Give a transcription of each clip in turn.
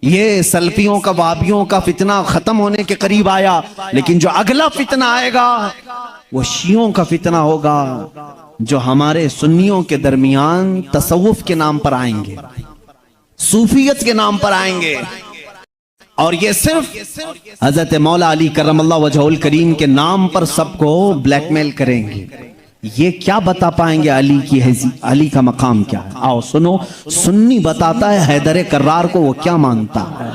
ये सल्फियों का, वाबियों का फितना खत्म होने के करीब आया, लेकिन जो अगला फितना आएगा वो शियों का फितना होगा, जो हमारे सुन्नियों के दरमियान तसव्वुफ के नाम पर आएंगे, सूफियत के नाम पर आएंगे, और ये सिर्फ हजरत मौला अली करमल्लाहु वजहुल करीम के नाम पर सबको ब्लैकमेल करेंगे। ये क्या बता पाएंगे अली की अली का मकाम क्या है? आओ सुनो, सुन्नी बताता है हैदर कर्रार को वो क्या मानता है।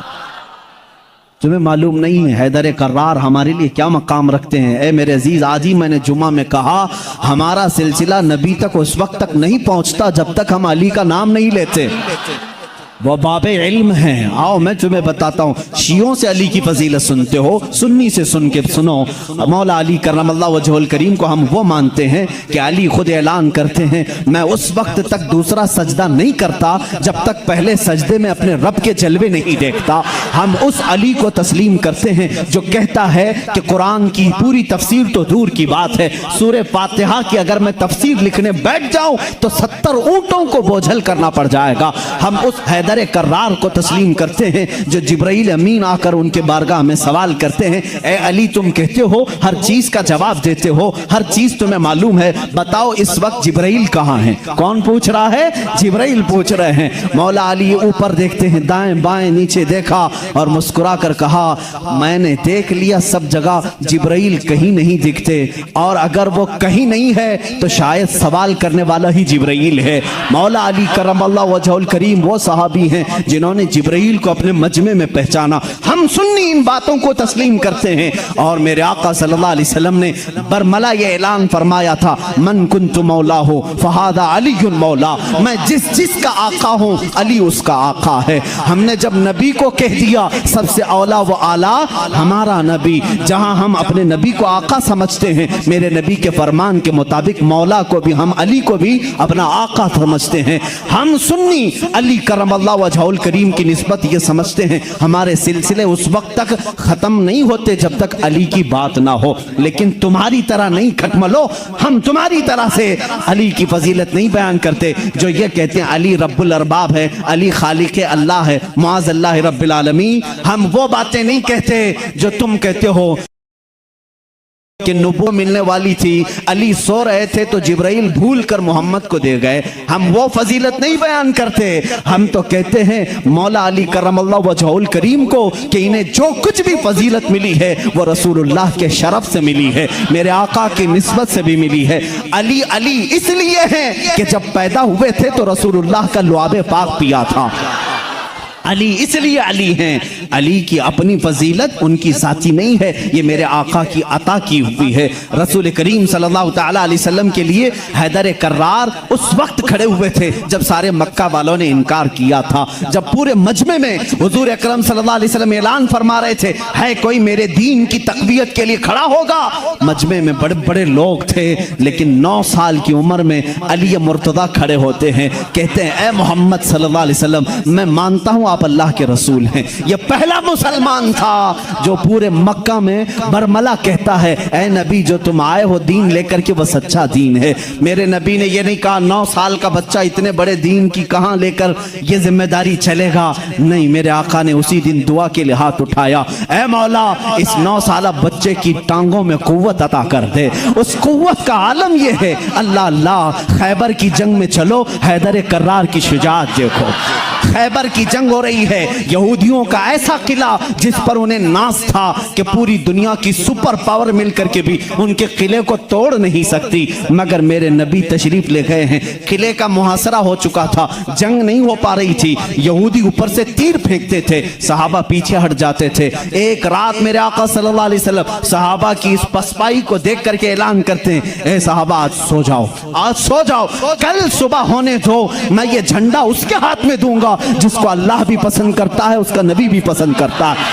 तुम्हें मालूम नहीं है हैदर कर्रार हमारे लिए क्या मकाम रखते हैं? ए मेरे अजीज, आज ही मैंने जुमा में कहा, हमारा सिलसिला नबी तक उस वक्त तक नहीं पहुंचता जब तक हम अली का नाम नहीं लेते। वो बाबे इल्म हैं। आओ मैं तुम्हें बताता हूँ, शियों से अली की फजीलत सुनते हो, सुन्नी से सुन के सुनो। मौला अली करमल्लाहु वजहुल करीम को हम वो मानते हैं कि अली खुद ऐलान करते हैं, मैं उस वक्त तक दूसरा सजदा नहीं करता जब तक पहले सजदे में अपने रब के जलवे नहीं देखता। हम उस अली को तस्लीम करते हैं जो कहता है कि कुरान की पूरी तफसीर तो दूर की बात है, सूरह फातिहा की अगर मैं तफसीर लिखने बैठ जाऊं तो 70 ऊंटों को बोझल करना पड़ जाएगा। हम उस हैदर कर्रार को तस्लीम करते हैं जो जिब्राइल अमीन आकर उनके बारगाह में सवाल करते हैं, ए अली तुम कहते हो हर चीज का जवाब देते हो, हर चीज तुम्हें मालूम है, बताओ इस वक्त जिब्राइल कहाँ है? कौन पूछ रहा है? जिब्राइल पूछ रहे हैं। मौला अली ऊपर देखते हैं, दाएं बाएं नीचे देखा और मुस्कुरा कर कहा, मैंने देख लिया सब जगह जिब्राइल कहीं नहीं दिखते, और अगर वो कहीं नहीं है तो शायद सवाल करने वाला ही जिब्राइल है। मौला अली करमल्लाहु वजहुल करीम वो सहाबी हैं जिन्होंने जिब्राइल को अपने मजमे में पहचाना। हम सुन्नी इन बातों को तस्लीम करते हैं, और मेरे आका सल्लल्लाहु अलैहि वसल्लम ने बरमला ये ऐलान फरमाया था, मन कुन्तु मौला हो फहादा अलीयुल मौला, मैं जिसका आका हूं अली उसका आका है। हमने जब नबी को कह दिया सबसे औला व आला हमारा नबी, जहां हम अपने नबी को आका समझते हैं, मेरे नबी के फरमान के मुताबिक मौला को भी, हम अली को भी अपना आका समझते हैं। हम सुन्नी अली करमल्लाहु वजहुल करीम की निस्बत ये समझते हैं हमारे सिलसिले उस वक्त तक खत्म नहीं होते जब तक अली की बात ना हो। लेकिन तुम्हारी तरह नहीं खटमलो, हम तुम्हारी तरह से अली की फजीलत नहीं बयान करते जो ये कहते हैं अली रब्बुल अरबाब है, अली खालिक अल्लाह है, मुआज़ अल्लाह रब्बिल आलमीन। हम वो बातें नहीं कहते जो तुम कहते हो कि नबूवत मिलने वाली थी, अली सो रहे थे तो जिब्राइल भूल कर मोहम्मद को दे गए। हम वो फजीलत नहीं बयान करते, हम तो कहते हैं मौला अली करमल्लाहु वजहुल करीम को कि इन्हें जो कुछ भी फजीलत मिली है वो रसूलुल्लाह के शरफ से मिली है, मेरे आका की निस्बत से भी मिली है। अली अली इसलिए है कि जब पैदा हुए थे तो रसूलुल्लाह का लुआबे पाक पिया था। अली इसलिए अली हैं, अली की अपनी फजीलत उनकी साथी नहीं है, ये मेरे आका की अता की हुई है। रसूल करीम सल्लल्लाहु ताला अलैहि वसल्लम के लिए हैदर कर्रार उस वक्त खड़े हुए थे जब सारे मक्का वालों ने इनकार किया था, जब पूरे मजमे में हुजूर अकरम सल्लल्लाहु अलैहि वसल्लम ऐलान फरमा रहे थे, है कोई मेरे दीन की तकवीयत के लिए खड़ा होगा? मजमे में बड़े बड़े लोग थे, लेकिन 9 साल की उम्र में अली मुर्तदा खड़े होते हैं, कहते हैं ए मोहम्मद सल्लल्लाहु अलैहि वसल्लम, मैं मानता हूँ आप अल्लाह के रसूल हैं। यह पहला मुसलमान था जो पूरे मक्का में बरमला कहता है, ऐ नबी जो तुम आए हो दीन लेकर के वह सच्चा दीन है। मेरे नबी ने यह नहीं कहा 9 साल का बच्चा इतने बड़े दीन की कहां लेकर ये जिम्मेदारी चलेगा, नहीं, मेरे आका ने उसी दिन दुआ के लिए हाथ उठाया, ऐ मौला इस 9 साल बच्चे की टांगों में कुव्वत अता कर दे। उस कुव्वत का आलम यह है, अल्लाह अल्लाह, खैबर की जंग में चलो, हैदर कर्रार की शुजाअत देखो। खैबर की जंग हो रही है, यहूदियों का ऐसा किला जिस पर उन्हें नाज था कि पूरी दुनिया की सुपर पावर मिलकर के भी उनके किले को तोड़ नहीं सकती, मगर मेरे नबी तशरीफ ले गए हैं। किले का मुहासरा हो चुका था, जंग नहीं हो पा रही थी, यहूदी ऊपर से तीर फेंकते थे, सहाबा पीछे हट जाते थे। एक रात मेरे आका सल्लल्लाहु अलैहि वसल्लम सहाबा की इस पसपाई को देख करके ऐलान करते हैं, ए सहाबा आज सो जाओ, आज सो जाओ, कल सुबह होने दो, मैं ये झंडा उसके हाथ में दूंगा जिसको अल्लाह भी पसंद करता है, उसका नबी भी पसंद करता है।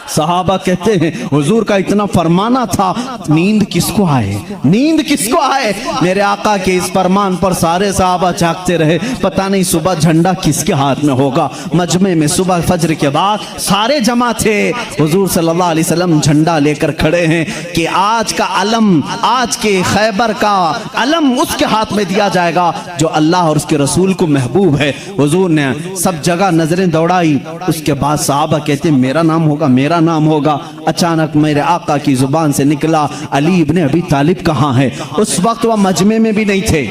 सहाबा कहते हैं हुजूर का इतना फरमाना था, नींद किसको आए, नींद किसको आए। मेरे आका के इस फरमान पर सारे सहाबा जागते रहे, पता नहीं सुबह झंडा किसके हाथ में होगा। मजमे में सुबह फजर के बाद सारे जमा थे, हुजूर सल्लल्लाहु अलैहि वसल्लम झंडा लेकर खड़े हैं कि आज का अलम, आज के खैबर का अलम उसके हाथ में दिया जाएगा जो अल्लाह और उसके रसूल को महबूब है। हुजूर ने सब जगह नजरें दौड़ाई, उसके बाद सहाबा कहते मेरा नाम होगा, मेरा नाम होगा। अचानक मेरे आका की जुबान से निकला, अली इब्ने अबी तालिब कहाँ है। उस वक्त वह मजमे में भी नहीं थे,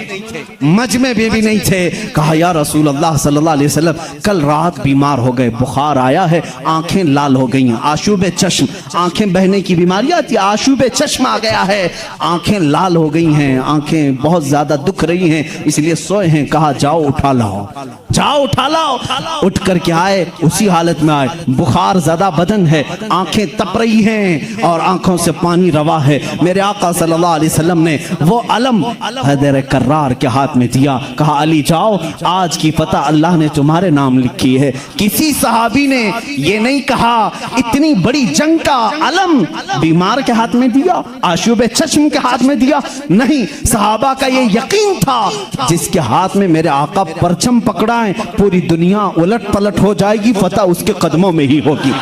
मजमे में भी नहीं थे। कहा या रसूल अल्लाह सल्लल्लाहु अलैहि वसल्लम कल रात बीमार हो गए, बुखार आया है, आंखें लाल हो गई हैं, आशूबे चश्म, आंखें बहने की बीमारी आती है, आशूबे चश्म आ गया है, आंखें लाल हो गई हैं, आंखें बहुत ज्यादा दुख रही हैं, इसलिए सोए हैं। कहा जाओ उठा लाओ, जाओ उठा लाओ। उठ करके आए, उसी हालत में आए, बुखार ज्यादा बदन है, आंखें तप रही हैं और आंखों से पानी रवा है। मेरे आका सल्लल्लाहु अलैहि वसल्लम ने वो अलम हैदर कर्रार के हाथ में दिया, कहा अली जाओ, आज की फतह अल्लाह ने तुम्हारे नाम लिखी है। किसी सहाबी ने ये नहीं कहा इतनी बड़ी जंग का अलम बीमार के हाथ में दिया, आशूबे चश्म के हाथ में दिया, नहीं। सहाबा का ये यकीन था जिसके हाथ में मेरे आका परचम पकड़ाएं पूरी दुनिया उलट पलट हो जाएगी, फतह उसके कदमों में ही होगी।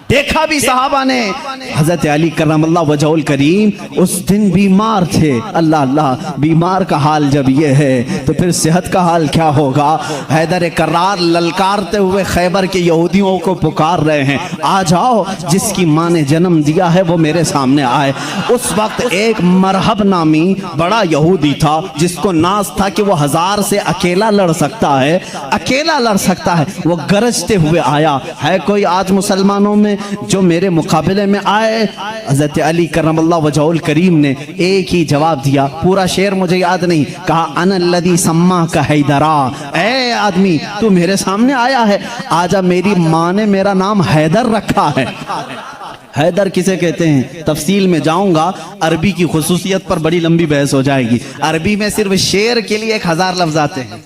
देखा भी सहाबा ने, हजरत अली करमल्लाह वजहुल करीम उस दिन बीमार थे। अल्लाह अल्लाह, बीमार का हाल जब ये है तो फिर सेहत का हाल क्या होगा। हैदर कर्रार ललकारते हुए खैबर के यहूदियों को पुकार रहे हैं, आ जाओ, जिसकी माँ ने जन्म दिया है वो मेरे सामने आए। उस वक्त एक मरहब नामी बड़ा यहूदी था जिसको नाज था कि वो 1000 से अकेला लड़ सकता है, अकेला लड़ सकता है। वो गरजते हुए आया, है कोई आज मुसलमानों में जो मेरे मुकाबले में आए। हज़रत अली करमल्लाह वजहुल करीम ने एक ही जवाब दिया, पूरा शेर मुझे याद नहीं, कहा अनल्लज़ी सम्मा का हैदरा, ए आदमी तू मेरे सामने आया है, आजा, मेरी माँ ने मेरा नाम हैदर रखा है। हैदर किसे कहते हैं तफसील में जाऊंगा, अरबी की खुसूसियत पर बड़ी लंबी बहस हो जाएगी। अरबी में सिर्फ शेर के लिए 1000 लफ्ज आते हैं।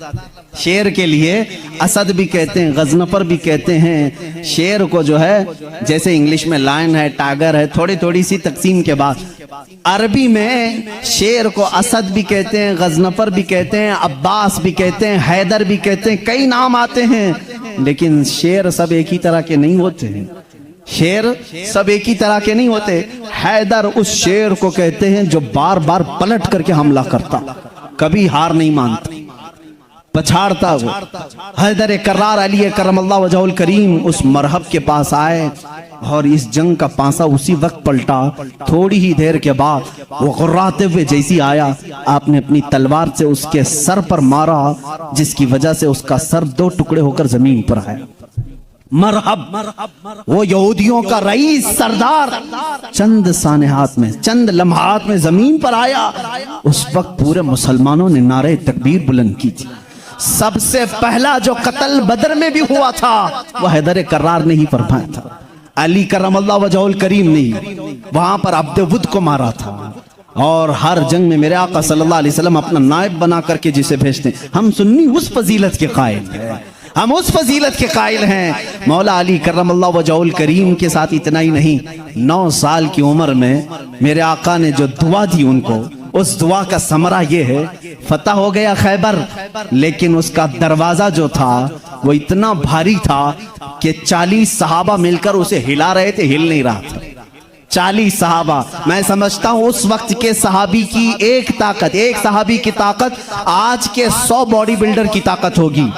शेर के लिए असद भी कहते हैं, गजनफर भी कहते हैं। शेर को जो है जैसे इंग्लिश में लायन है, टाइगर है, थोड़ी थोड़ी सी तकसीम के बाद अरबी में शेर को असद भी कहते हैं, गजनफर भी कहते हैं, अब्बास भी कहते हैं, हैदर भी कहते हैं, कई नाम आते हैं। लेकिन शेर सब एक ही तरह के नहीं होते हैं, शेर सब एक ही तरह के नहीं होते। हैदर उस शेर को कहते हैं जो बार बार पलट करके हमला करता, कभी हार नहीं मानता, पछाड़ता। वो हैदर कर्रार अली करमल्लाह वजहुल करीम उस मरहब के पास आए और इस जंग का पासा उसी वक्त पलटा। थोड़ी ही देर के बाद वो गुर्राते हुए जैसी आया, आपने अपनी तलवार से उसके सर पर मारा, जिसकी वजह से उसका सर 2 टुकड़े होकर जमीन पर आया। मरहब, वो यहूदियों का रईस सरदार चंद सानेहात में, चंद लम्हात में जमीन पर आया। उस वक्त पूरे मुसलमानों ने नारे तकबीर बुलंद की थी। सबसे पहला जो कत्ल बदर में भी हुआ था वो हैदर कर्रार ने ही फरमाया था। अली करमल्लाह वजहुल करीम ने वहां पर अब्दुवुद को मारा था। और हर जंग में मेरे आका सल्लल्लाहु अलैहि वसल्लम अपना नायब बना करके जिसे भेजते, हम सुन्नी उस फजीलत के कायल हैं, हम उस फजीलत के कायल हैं। मौला अली करमल्लाह वजहुल करीम के साथ इतना ही नहीं, 9 साल की उम्र में मेरे आका ने जो दुआ दी उनको, उस दुआ का समरा ये है, फतह हो गया खैबर, लेकिन उसका दरवाजा जो था वो इतना भारी था कि 40 सहाबा मिलकर उसे हिला रहे थे, हिल नहीं रहा था। 40 सहाबा, मैं समझता हूं उस वक्त के सहाबी की एक ताकत, एक सहाबी की ताकत आज के 100 बॉडी बिल्डर की ताकत होगी।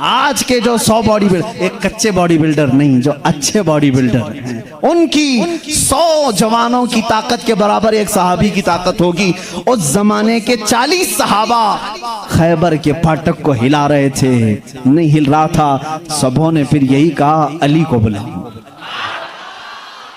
आज के जो 100 बॉडी बिल्डर, एक कच्चे बॉडी बिल्डर नहीं, जो अच्छे बॉडी बिल्डर हैं, उनकी 100 जवानों की ताकत के बराबर एक सहाबी की ताकत होगी। उस जमाने के 40 सहाबा खैबर के फाटक को हिला रहे थे, नहीं हिल रहा था। सबों ने फिर यही कहा, अली को बुलाओ,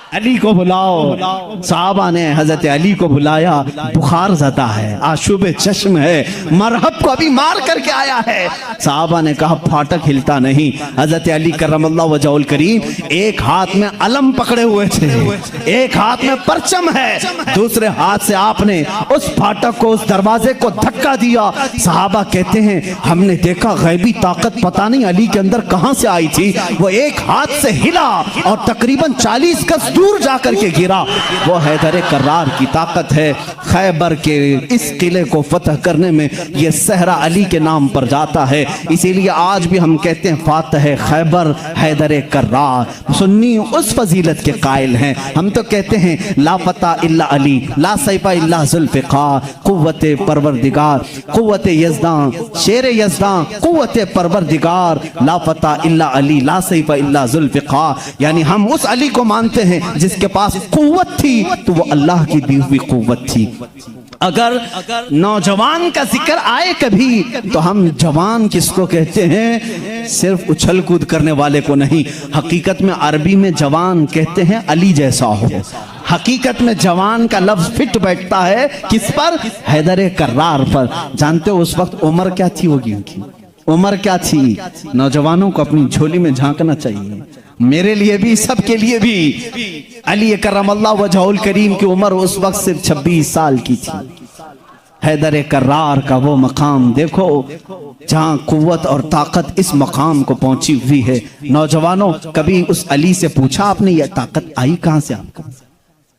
अली को बुलाओ। साहबा ने हजरत अली को बुलाया, बुखार ज़दा है, आशुब चश्म है, मरहब को अभी मार करके आया है। साहबा ने कहा फाटक हिलता नहीं। हजरत अली करमल्लाहु वजहुल करीम एक हाथ में अलम पकड़े हुए थे, एक हाथ में परचम है, दूसरे हाथ से आपने उस फाटक को, उस दरवाजे को धक्का दिया। साहबा कहते हैं हमने देखा गैबी ताकत पता नहीं अली के अंदर कहां से आई थी, वो एक हाथ से हिला और तकरीबन 40 गज दूर जाकर के गिरा। वो हैदर कर्रार की ताकत है। खैबर के इस किले को फतह करने में ये सहरा अली के नाम पर जाता है। इसीलिए आज भी हम कहते हैं फातह खैबर हैदर कर्रार। सुन्नी उस फजीलत के कायल हैं। हम तो कहते हैं ला फता इल्ला अली, ला सैफा इल्ला जुल्फ़िकार, कुव्वत परवरदिगार, कुव्वत यज़दां, शेर यज़दां, कुव्वत परवरदिगार, ला फता इल्ला अली, ला सैफा इल्ला जुल्फ़िकार। यानी हम उस अली को मानते हैं जिसके पास कुव्वत थी तो वो अल्लाह की दी हुई कुव्वत थी। अगर नौजवान का जिक्र आए कभी तो हम जवान किसको कहते हैं? सिर्फ उछल कूद करने वाले को नहीं। हकीकत में अरबी में जवान कहते हैं अली जैसा हो। हकीकत में जवान का लफ्ज फिट बैठता है किस पर? हैदर कर्रार पर। जानते हो उस वक्त उम्र क्या थी होगी उनकी? उम्र क्या थी? नौजवानों को अपनी झोली में झांकना चाहिए, मेरे लिए भी, सबके लिए भी। अली करमल्लाहु वजहुल करीम की उम्र उस वक्त सिर्फ 26 साल की थी। हैदर कर्रार का वो मकाम देखो जहां कुव्वत और ताकत इस मकाम को पहुंची हुई है। नौजवानों, कभी उस अली से पूछा आपने ये ताकत आई कहां से आपको?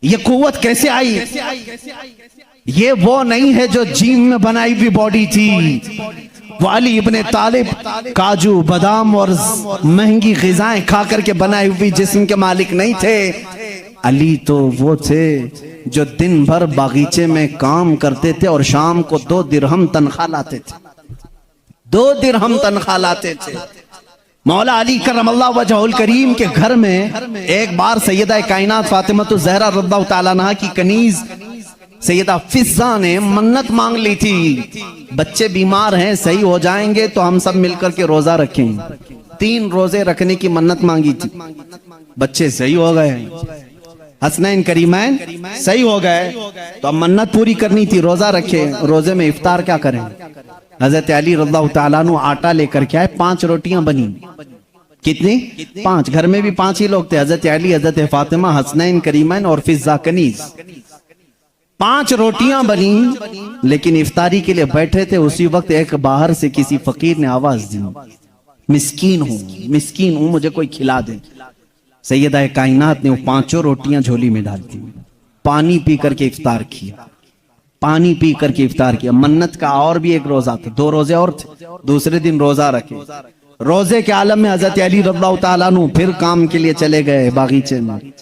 ये कुव्वत कैसे आई? ये वो नहीं है जो जिम में बनाई हुई बॉडी थी। वो अली इब्ने तालिब काजू बादाम और महंगी ग़िज़ाएं खा करके बनाई हुई जिस्म के मालिक नहीं थे। अली तो वो थे जो दिन भर बागीचे में काम करते थे और शाम को 2 दिरहम तनख्वाह लाते थे। 2 दिरहम तनख्वाह लाते थे। मौला अली करमल्लाहु वजहुल करीम के घर में एक बार सैयदा कायनात फातिमा ज़हरा रज़ियल्लाहु ताला अन्हा की कनीज सैयदा फिज़्ज़ा ने मन्नत मांग ली थी, बच्चे बीमार हैं, सही हो जाएंगे तो हम सब मिलकर के रोजा रखेंगे। 3 रोजे रखने की मन्नत मांगी थी, बच्चे सही हो गए, हसनैन करीमैन सही हो गए, तो अब मन्नत पूरी करनी थी, रोजा रखे। रोजे में इफ्तार क्या करें? हजरत अली रज़ियल्लाहु ताला अन्हु आटा लेकर के आए, 5 रोटियां बनी। कितनी? 5। घर में भी 5 ही लोग थे, हजरत अली, हजरत फातिमा, हसनैन करीमैन और फिज़्ज़ा कनीज। 5 रोटियां बनी, लेकिन इफ्तारी के लिए बैठे थे। उसी वक्त एक बाहर से किसी फकीर ने आवाज दी, मिस्कीन हूं, मुझे कोई खिला दे। सैयदा कायनात ने वो 5 रोटियां झोली में डाल दी, पानी पी करके इफ्तार किया, पानी पी करके इफ्तार किया। मन्नत का और भी एक रोजा था, 2 रोजे और थे, दूसरे दिन रोजा रखे। रोजे के आलम में हजरत अली रज़ियल्लाहु ताला अन्हु फिर काम के लिए चले गए बागीचे में,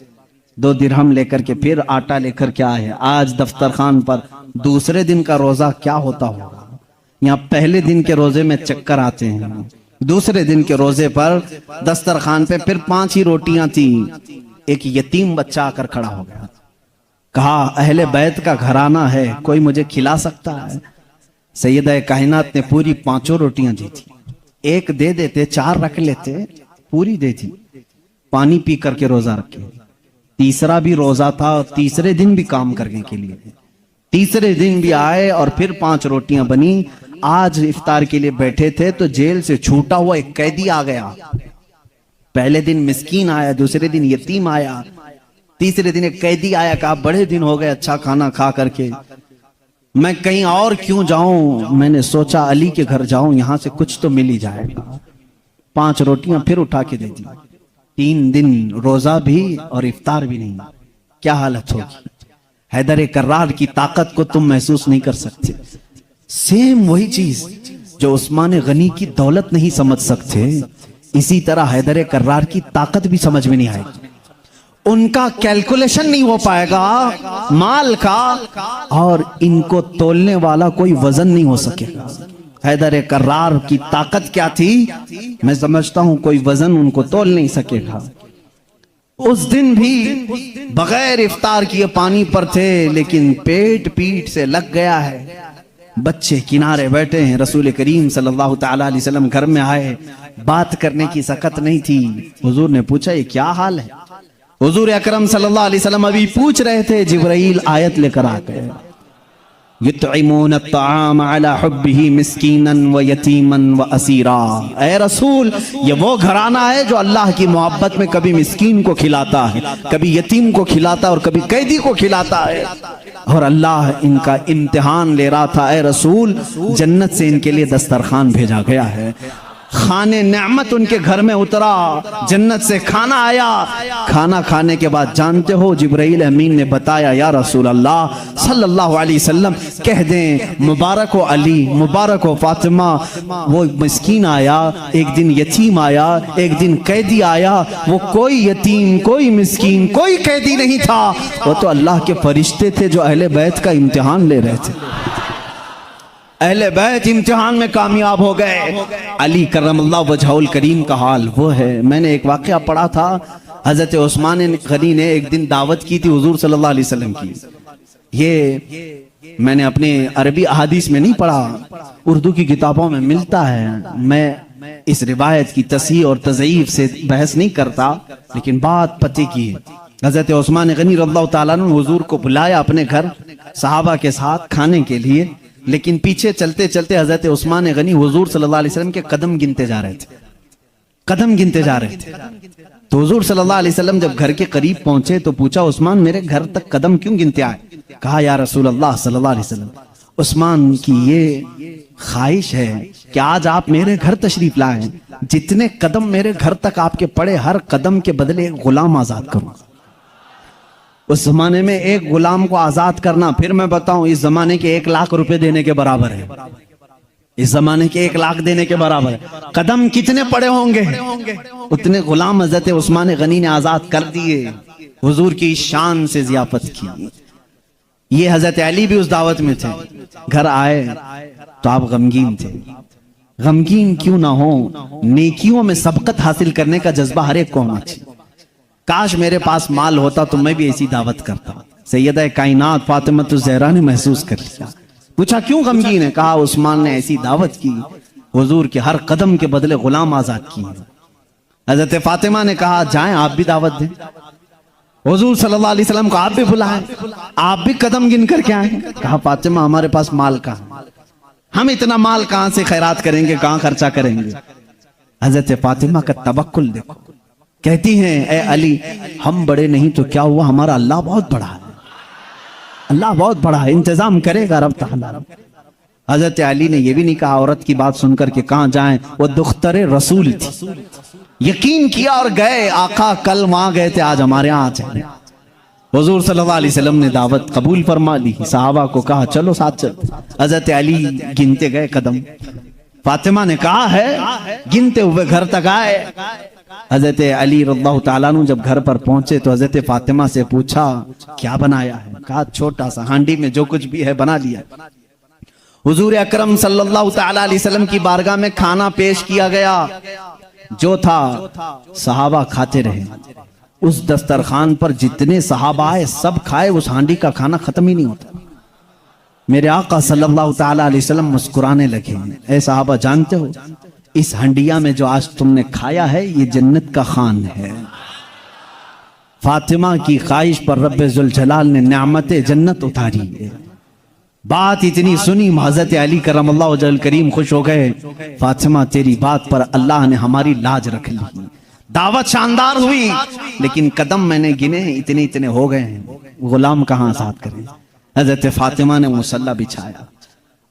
2 दिरहम लेकर के फिर आटा लेकर के आए। आज दफ्तर खान पर दूसरे दिन का रोजा क्या होता होगा? यहाँ पहले दिन के रोजे में चक्कर आते हैं, दूसरे दिन के रोजे पर दस्तरखान पे फिर 5 ही रोटियां थी। एक यतीम बच्चा आकर खड़ा हो गया, कहा अहले बैत का घराना है, कोई मुझे खिला सकता है? सैयदा कायनात ने पूरी 5 रोटियां दी थी, एक दे देते, 4 रख लेते, पूरी दे दी। पानी पी करके रोजा रखे। तीसरा भी रोजा था, तीसरे दिन भी काम करने के लिए, तीसरे दिन भी आए और फिर 5 रोटियां बनी। आज इफ्तार के लिए बैठे थे तो जेल से छूटा हुआ एक कैदी आ गया। पहले दिन मिस्कीन आया, दूसरे दिन यतीम आया, तीसरे दिन एक कैदी आया, कहा बड़े दिन हो गए अच्छा खाना खा करके, मैं कहीं और क्यों जाऊं, मैंने सोचा अली के घर जाऊं, यहां से कुछ तो मिल ही जाएगा। 5 रोटियां फिर उठा के दे दी। 3 दिन रोजा भी और इफ्तार भी नहीं। क्या हालत होगी? हैदर कर्रार की ताकत को तुम महसूस नहीं कर सकते। सेम वही चीज जो उस्मान गनी की दौलत नहीं समझ सकते, इसी तरह हैदर कर्रार की ताकत भी समझ में नहीं आएगी। उनका कैलकुलेशन नहीं हो पाएगा माल का, और इनको तोलने वाला कोई वजन नहीं हो सकेगा। हैदर कर्रार की ताकत क्या थी? मैं समझता हूं कोई वजन उनको तोल नहीं सकेगा। उस दिन भी बगैर इफ्तार किए पानी पर थे, लेकिन पेट पीठ से लग गया है। बच्चे किनारे बैठे हैं, रसूल करीम सल्लल्लाहु ताला अलैहि वसल्लम घर में आए, बात करने की सकत नहीं थी। हुजूर ने पूछा ये क्या हाल है? हुजूर अकरम सल्लल्लाहु अलैहि वसल्लम अभी पूछ रहे थे, जिब्राइल आयत लेकर आ गए, युतइमून अत्ताम अला हुब्बिही मिस्कीनन व यतीमन व असीरा। ऐ रसूल, ये वो घराना है जो अल्लाह की मोहब्बत में कभी मिस्कीन को खिलाता है, कभी यतीम को खिलाता है और कभी कैदी को खिलाता है। और अल्लाह इनका इम्तिहान ले रहा था। ऐ रसूल, जन्नत से इनके लिए दस्तरखान भेजा गया है, खाने नेमत उनके घर में उतरा, जन्नत से खाना आया। खाना खाने के बाद जानते हो जिब्राइल अमीन ने बताया, या रसूल अल्लाह सल्लल्लाहु अलैहि वसल्लम, कह दें मुबारक हो अली, मुबारक हो फातिमा, वो मिस्कीन आया, एक दिन यतीम आया, एक दिन कैदी आया। वो कोई यतीम, कोई मिस्कीन, कोई कैदी नहीं था, वो तो अल्लाह के फरिश्ते थे जो अहले बैत का इम्तिहान ले रहे थे। अहले बैत इम्तिहान में कामयाब हो गए। अली करमल्लाहु वजहुल करीम का हाल वो है। मैंने एक वाक़या पढ़ा था, हजरत उस्मान गनी ने एक दिन दावत की थी हुजूर सल्लल्लाहु अलैहि वसल्लम की। ये मैंने अपने अरबी अहादीस में नहीं पढ़ा, उर्दू की किताबों में मिलता है। मैं इस रिवायत की तस्हीह और तज़ईफ से बहस नहीं करता, लेकिन बात पते की है। हजरत उस्मान गनी रज़ियल्लाहु ताला अन्हु हुजूर को बुलाया अपने घर सहाबा के साथ खाने के लिए, लेकिन पीछे चलते चलते हजरत उस्मान गनी हुजूर सल्लल्लाहु अलैहि वसल्लम के कदम गिनते जा रहे थे, कदम गिनते जा रहे थे। तो हुजूर सल्लल्लाहु अलैहि वसल्लम जब घर के करीब पहुंचे तो पूछा, उस्मान मेरे घर तक कदम क्यों गिनते आए? कहा, या रसूल अल्लाह सल्लल्लाहु अलैहि वसल्लम, उस्मान की ये ख्वाहिश है कि आज आप मेरे घर तशरीफ लाएं, जितने कदम मेरे घर तक आपके पड़े, हर कदम के बदले एक गुलाम आजाद करूं। उस जमाने में एक गुलाम को आजाद करना, फिर मैं बताऊं, इस जमाने के 1 लाख रुपए देने के बराबर है। इस जमाने के 1 लाख देने के बराबर है। कदम कितने पड़े होंगे, उतने गुलाम हजरत उस्मान गनी ने आजाद कर दिए। हुजूर की शान से जियाफत की। ये हजरत अली भी उस दावत में थे। घर आए तो आप गमगीन थे। गमगीन क्यों ना हो, नेकियों में सबकत हासिल करने का जज्बा हर एक को होना चाहिए। काश मेरे पास माल होता तो मैं भी ऐसी दावत करता। सैयदा कायनात फातिमा ज़हरा ने महसूस कर लिया। पूछा, क्यों गमगीन है? कहा, उस्मान ने ऐसी दावत की, हुजूर के हर कदम के बदले गुलाम आजाद किए। हजरत फातिमा ने कहा, जाएं आप भी दावत दें, हुजूर सल्लल्लाहु अलैहि वसल्लम को आप भी बुलाएं, आप भी कदम गिन करके आए। कहा, फातिमा हमारे पास माल कहाँ, हम इतना माल कहां से खैरात करेंगे, कहां खर्चा करेंगे। हजरत फातिमा का तवक्कुल देखो, कहती हैं, ए अली, हम बड़े नहीं तो क्या हुआ, हमारा अल्लाह बहुत बड़ा है, अल्लाह बहुत बड़ा है, इंतजाम करेगा रब ताला। हजरत अली ने यह भी नहीं कहा औरत की बात सुनकर के कहां जाएं, वो दुख्तरे रसूल थी, यकीन किया और गए। आका कल वहां गए थे, आज हमारे यहाँ आ जाए। हुजूर सल्लल्लाहु अलैहि वसल्लम ने दावत कबूल फरमा ली। सहाबा को कहा, चलो साथ चल। हजरत अली गिनते गए कदम। फातिमा ने कहा है, गिनते हुए घर तक आए। हजरत अली रज़ियल्लाहु ताला अन्हु जब घर पर पहुंचे तो हजरत फातिमा से पूछा, क्या बनाया है? कहा, छोटा सा हांडी में जो कुछ भी है बना लिया। हुजूर अकरम सल्लल्लाहु ताला अलैहि वसल्लम की बारगाह में खाना पेश किया गया, जो था सहाबा खाते रहे। उस दस्तरखान पर जितने सहाबा आए सब खाए, उस हांडी का खाना खत्म ही नहीं होता। मेरे आका सल्लल्लाहु ताला अलैहि वसल्लम मुस्कुराने लगे। ऐ सहाबा, जानते हो इस हंडिया में जो आज तुमने खाया है ये जन्नत का खान है। फातिमा की ख्वाहिश पर रब्बे जुल जलाल ने नेमते जन्नत उतारी है। बात इतनी सुनी, हज़रत अली करमल्लाहु वजहुल करीम खुश हो गए। फातिमा, तेरी बात पर अल्लाह ने हमारी लाज रख ली। दावत शानदार हुई, लेकिन कदम मैंने गिने इतने इतने हो गए हैं, गुलाम कहां आजाद करें। हज़रत फातिमा ने मुसल्ला बिछाया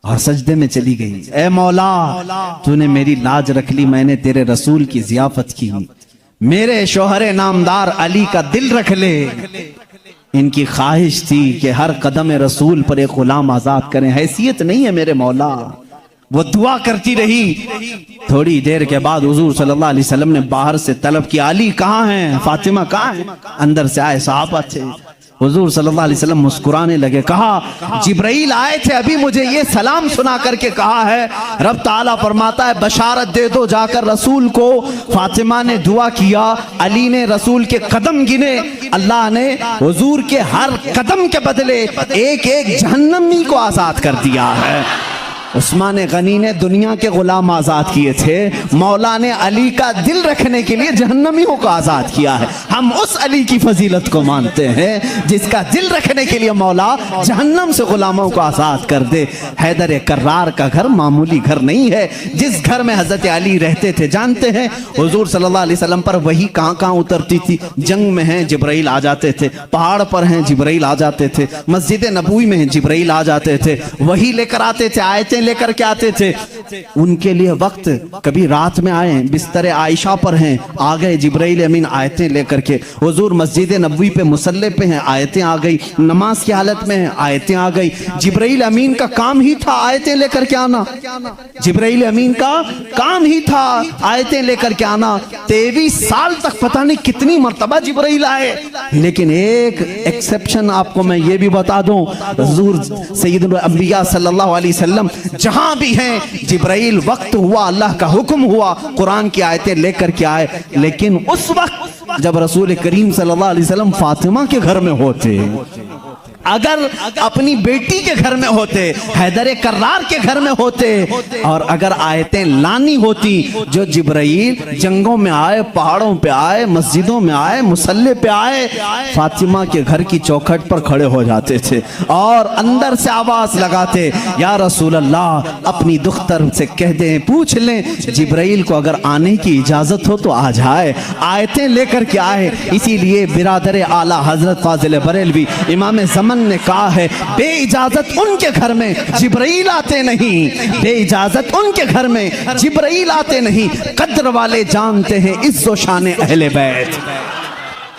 और सजदे में चली गई। ए मौला, तूने मेरी लाज रख ली, मैंने तेरे रसूल की जियाफत की, मेरे शोहरे नामदार अली का दिल रख ले। इनकी ख्वाहिश थी कि हर कदम रसूल पर एक गुलाम आजाद करें। हैसियत नहीं है मेरे मौला। वो दुआ करती रही। थोड़ी देर के बाद हुजूर सल्लल्लाहु अलैहि वसल्लम ने बाहर से तलब किया, अली कहाँ हैं, फातिमा कहाँ हैं? अंदर से आए सहाबा थे। हुजूर सल्लल्लाहु अलैहि वसल्लम मुस्कुराने लगे। कहा, जिब्राइल आए थे, अभी मुझे ये सलाम सुना करके कहा है, रब ताला फरमाता है बशारत दे दो जाकर रसूल को। फातिमा ने दुआ किया, अली ने रसूल के कदम गिने, अल्लाह ने हुजूर के हर कदम के बदले एक एक जहन्नमी को आजाद कर दिया है। उस्मान गनी ने दुनिया के गुलाम आजाद किए थे, मौला ने अली का दिल रखने के लिए जहन्नमियों को आजाद किया है। हम उस अली की फजीलत को मानते हैं जिसका दिल रखने के लिए मौला जहन्नम से गुलामों को आजाद कर दे। हैदर कर्रार का घर मामूली घर नहीं है। जिस घर में हजरत अली रहते थे, जानते हैं हुजूर सल्लल्लाहु अलैहि वसल्लम पर वही कहां कहां उतरती थी? जंग में हैं जिब्राइल आ जाते थे, पहाड़ पर हैं जिब्राइल आ जाते थे, मस्जिद नबवी में हैं जिब्राइल आ जाते थे, वही लेकर आते थे, आयतें लेकर के आते थे। उनके लिए वक्त, कभी रात में आए बिस्तर आयशा पर हैं, आ गए जिब्राइल अमीन आयतें लेकर के। हुजूर मस्जिद नबवी पे मुसल्ले पे हैं, आयतें आ गई। नमाज की हालत में हैं, आयतें आ गई। जिब्राइल अमीन का काम ही था आयतें लेकर के आना। जिब्राइल अमीन का काम ही था आयतें लेकर के आना। 23 साल तक पता नहीं कितनी मर्तबा जिब्राइल आए। लेकिन एक एक्सेप्शन आपको मैं ये भी बता दूं, हुजूर सैयदुल अंबिया सल्लल्लाहु अलैहि वसल्लम जहां भी हैं, जिब्राइल वक्त हुआ, अल्लाह का हुक्म हुआ, कुरान की आयतें लेकर के आए। लेकिन उस वक्त जब रसूल करीम सल्लल्लाहु अलैहि वसल्लम फातिमा के घर में होते, अगर अपनी बेटी के घर में होते, हैदर कर्रार के घर में होते, और अगर आयतें लानी होती, जो जिब्राइल जंगों में आए, पहाड़ों पे आए, मस्जिदों में आए, मुसल्ले पे आए, फातिमा के घर की चौखट पर खड़े हो जाते थे और अंदर से आवाज लगाते, या रसूल अल्लाह, अपनी दुख्तर से कह दें, पूछ लें जिब्राइल को अगर आने की इजाजत हो तो आ जाए, आयतें लेकर के आए। इसीलिए बिरादर आला हजरत फाजिल बरेलवी इमाम ज़मान ने कहा है, बे इजाजत उनके घर में जिब्राइल आते नहीं, बे इजाजत उनके घर में जिब्राइल आते नहीं। कद्र वाले जानते हैं इज्जो शान अहले बैत।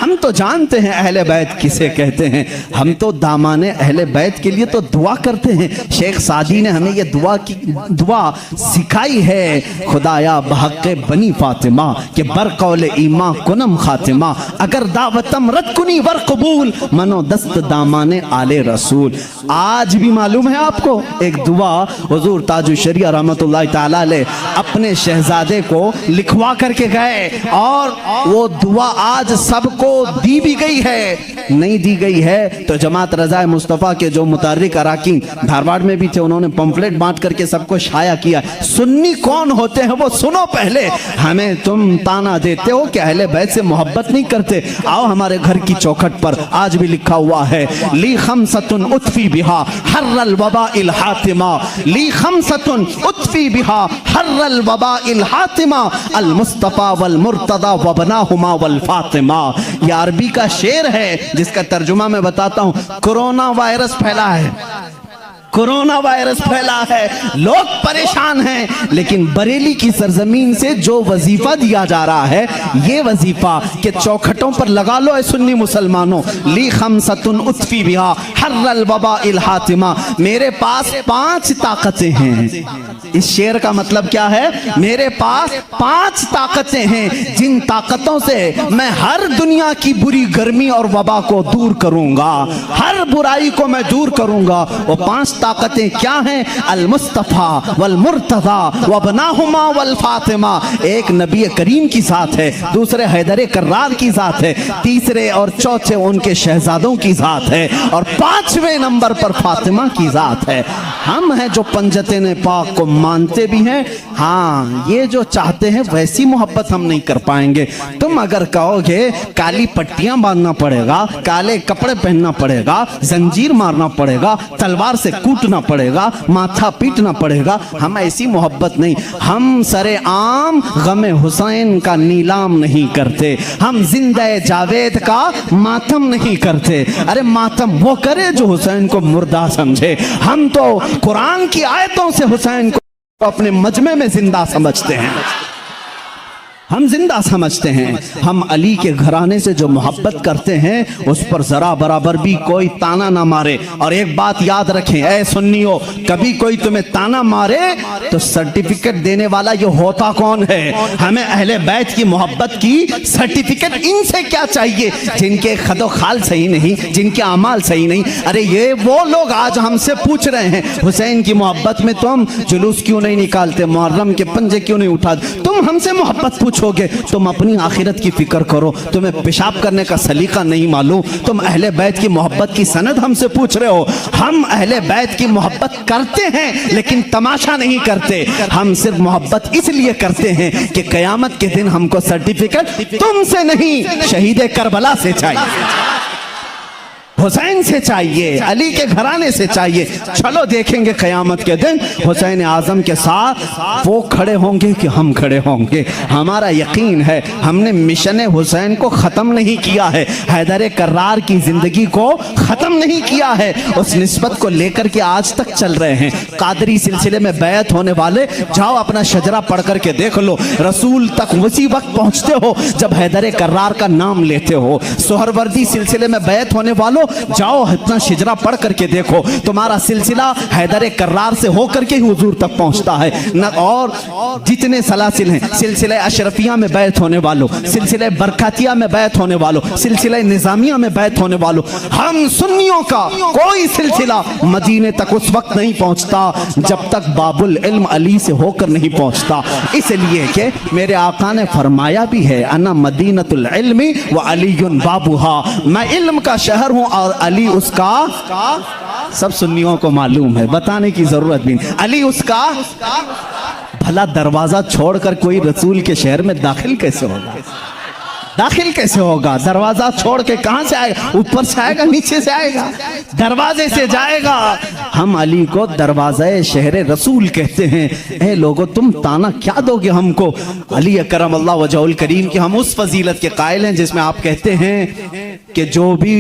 हम तो जानते हैं अहले बैत किसे कहते हैं, हम तो दामाने अहले बैत के लिए तो दुआ करते हैं। शेख सादी ने हमें ये दुआ सिखाई है, खुदाया बहक़ बनी फातिमा के बरकौल ईमा कुनम खातिमा, अगर दावतम रद कुनी वर कबूल, मनो दस्त दामाने आले रसूल। आज भी मालूम है आपको एक दुआ हुजूर ताजुल शरिया रहमतुल्लाह तआला अलैह अपने शहजादे को लिखवा करके गए, और वो दुआ आज सबको दी भी गई है, नहीं दी गई है तो जमात रज़ा मुस्तफ़ा के जो मुतारिक अराकीन धारवाड़ में भी थे, उन्होंने पंफलेट बांट करके सबको शाया किया। सुन्नी कौन होते हैं वो सुनो पहले। हमें तुम ताना देते हो कि अहले बैत से मोहब्बत नहीं करते, आओ हमारे घर की चौखट पर आज भी लिखा हुआ है, ली खमसतुन उतफी बिहा हर्रल वबाइल हातिमा, ली खमसतुन उतफी बिहा हर्रल वबाइल हातिमा, अल मुस्तफ़ा वल मुर्तदा वबनाहुमा वल फातिमा। यह अरबी का शेर है जिसका तर्जुमा मैं बताता हूं। कोरोना वायरस फैला है, कोरोना वायरस फैला है, लोग परेशान हैं, लेकिन बरेली की सरजमीन से जो वजीफा दिया जा रहा है, ये वजीफा के चौखटों पर लगा लो ऐ सुन्नी मुसलमानों, ली खमसतुन उतफी बिहा हर्रल वबाइल हातिमा, मेरे पास 5 ताकतें हैं। इस शेर का मतलब क्या है? मेरे पास 5 ताकतें हैं जिन ताकतों से मैं हर दुनिया की बुरी गर्मी और वबा को दूर करूंगा, हर बुराई को मैं दूर करूंगा। वो 5 ताकतें क्या हैं? अल मुस्तफ़ा वल मुर्तज़ा वबनाहुमा वल फातिमा। एक नबी करीम की ज़ात है, दूसरे हैदर कर्रार की ज़ात है, तीसरे और चौथे उनके शहजादों की ज़ात है, और 5वें नंबर पर फातिमा की ज़ात है। हम हैं जो पंजतन पाक को मानते भी हैं, हाँ ये जो चाहते हैं वैसी मोहब्बत हम नहीं कर पाएंगे। तुम अगर कहोगे काली पट्टियां बांधना पड़ेगा, काले कपड़े पहनना पड़ेगा, जंजीर मारना पड़ेगा, तलवार से कूटना पड़ेगा, माथा पीटना पड़ेगा, हम ऐसी मोहब्बत नहीं। हम सरे आम गमे हुसैन का नीलाम नहीं करते, हम जिंदे जावेद का मातम नहीं करते। अरे मातम वो करे जो हुसैन को मुर्दा समझे। हम तो कुरान की आयतों से हुसैन को अपने मजमे में जिंदा समझते हैं, हम जिंदा समझते हैं। हम अली के घराने से जो मोहब्बत करते हैं उस पर जरा बराबर भी कोई ताना ना मारे। और एक बात याद रखें ऐ सुन्नियों, कभी कोई तुम्हें ताना मारे तो सर्टिफिकेट देने वाला ये होता कौन है? हमें अहले बैत की मोहब्बत की सर्टिफिकेट इनसे क्या चाहिए जिनके खदो खाल सही नहीं, जिनके अमाल सही नहीं। अरे ये वो लोग आज हमसे पूछ रहे हैं हुसैन की मोहब्बत में तुम जुलूस क्यों नहीं निकालते, मुहर्रम के पंजे क्यों नहीं उठाते? तुम हमसे मोहब्बत पूछो पूछोगे तुम अपनी आखिरत की फिक्र करो, तुम्हें पेशाब करने का सलीका नहीं मालूम, तुम अहले बैत की मोहब्बत की सनद हमसे पूछ रहे हो। हम अहले बैत की मोहब्बत करते हैं लेकिन तमाशा नहीं करते, हम सिर्फ मोहब्बत इसलिए करते हैं कि कयामत के दिन हमको सर्टिफिकेट तुमसे नहीं शहीद करबला से चाहिए, हुसैन से चाहिए, अली के घराने से चाहिए। चलो देखेंगे कयामत के दिन हुसैन आजम के साथ वो खड़े होंगे कि हम खड़े होंगे। हमारा यकीन है हमने मिशन हुसैन को ख़त्म नहीं किया है, हैदर कर्रार की ज़िंदगी को ख़त्म नहीं किया है, उस निस्बत को लेकर के आज तक चल रहे हैं। कादरी सिलसिले में बैत होने वाले जाओ अपना शजरा पढ़ करके देख लो, रसूल तक उसी वक्त पहुँचते हो जब हैदर कर्रार का नाम लेते हो। सोहरवर्दी सिलसिले में बैत होने वालों जाओ अपना शिजरा पढ़ करके देखो, तुम्हारा सिलसिला हैदर कर्रार से होकर के ही हुजूर तक पहुंचता है न। और जितने सलासिल हैं, सिलसिले अशरफिया में बैत होने वालों, सिलसिले बरकातिया में बैत होने वालों, सिलसिले निजामिया में बैत होने वालों, हम सुन्नियों का कोई सिलसिला मदीने तक उस वक्त नहीं पहुंचता जब तक बाबुल इल्म अली से होकर नहीं पहुंचता। इसलिए कि मेरे आका ने फरमाया भी है, अना मदीनतुल इल्मी व अलीयुन बाबुहा, मैं इल्म का शहर हूं और अली उसका। सब सुन्नियों को मालूम है, बताने की जरूरत भी नहीं। अली उसका। भला दरवाजा छोड़कर कोई रसूल के शहर में दाखिल कैसे होगा? दाखिल कैसे होगा? दरवाजा छोड़ के कहां से आएगा? ऊपर से आएगा, नीचे से आएगा, दरवाजे से जाएगा। हम अली को दरवाज़े शहर रसूल कहते हैं। ए लोगों, तुम ताना क्या दोगे हमको? अली करम अल्लाह वजहुल करीम की हम उस फजीलत के कायल हैं जिसमें आप कहते हैं कि जो भी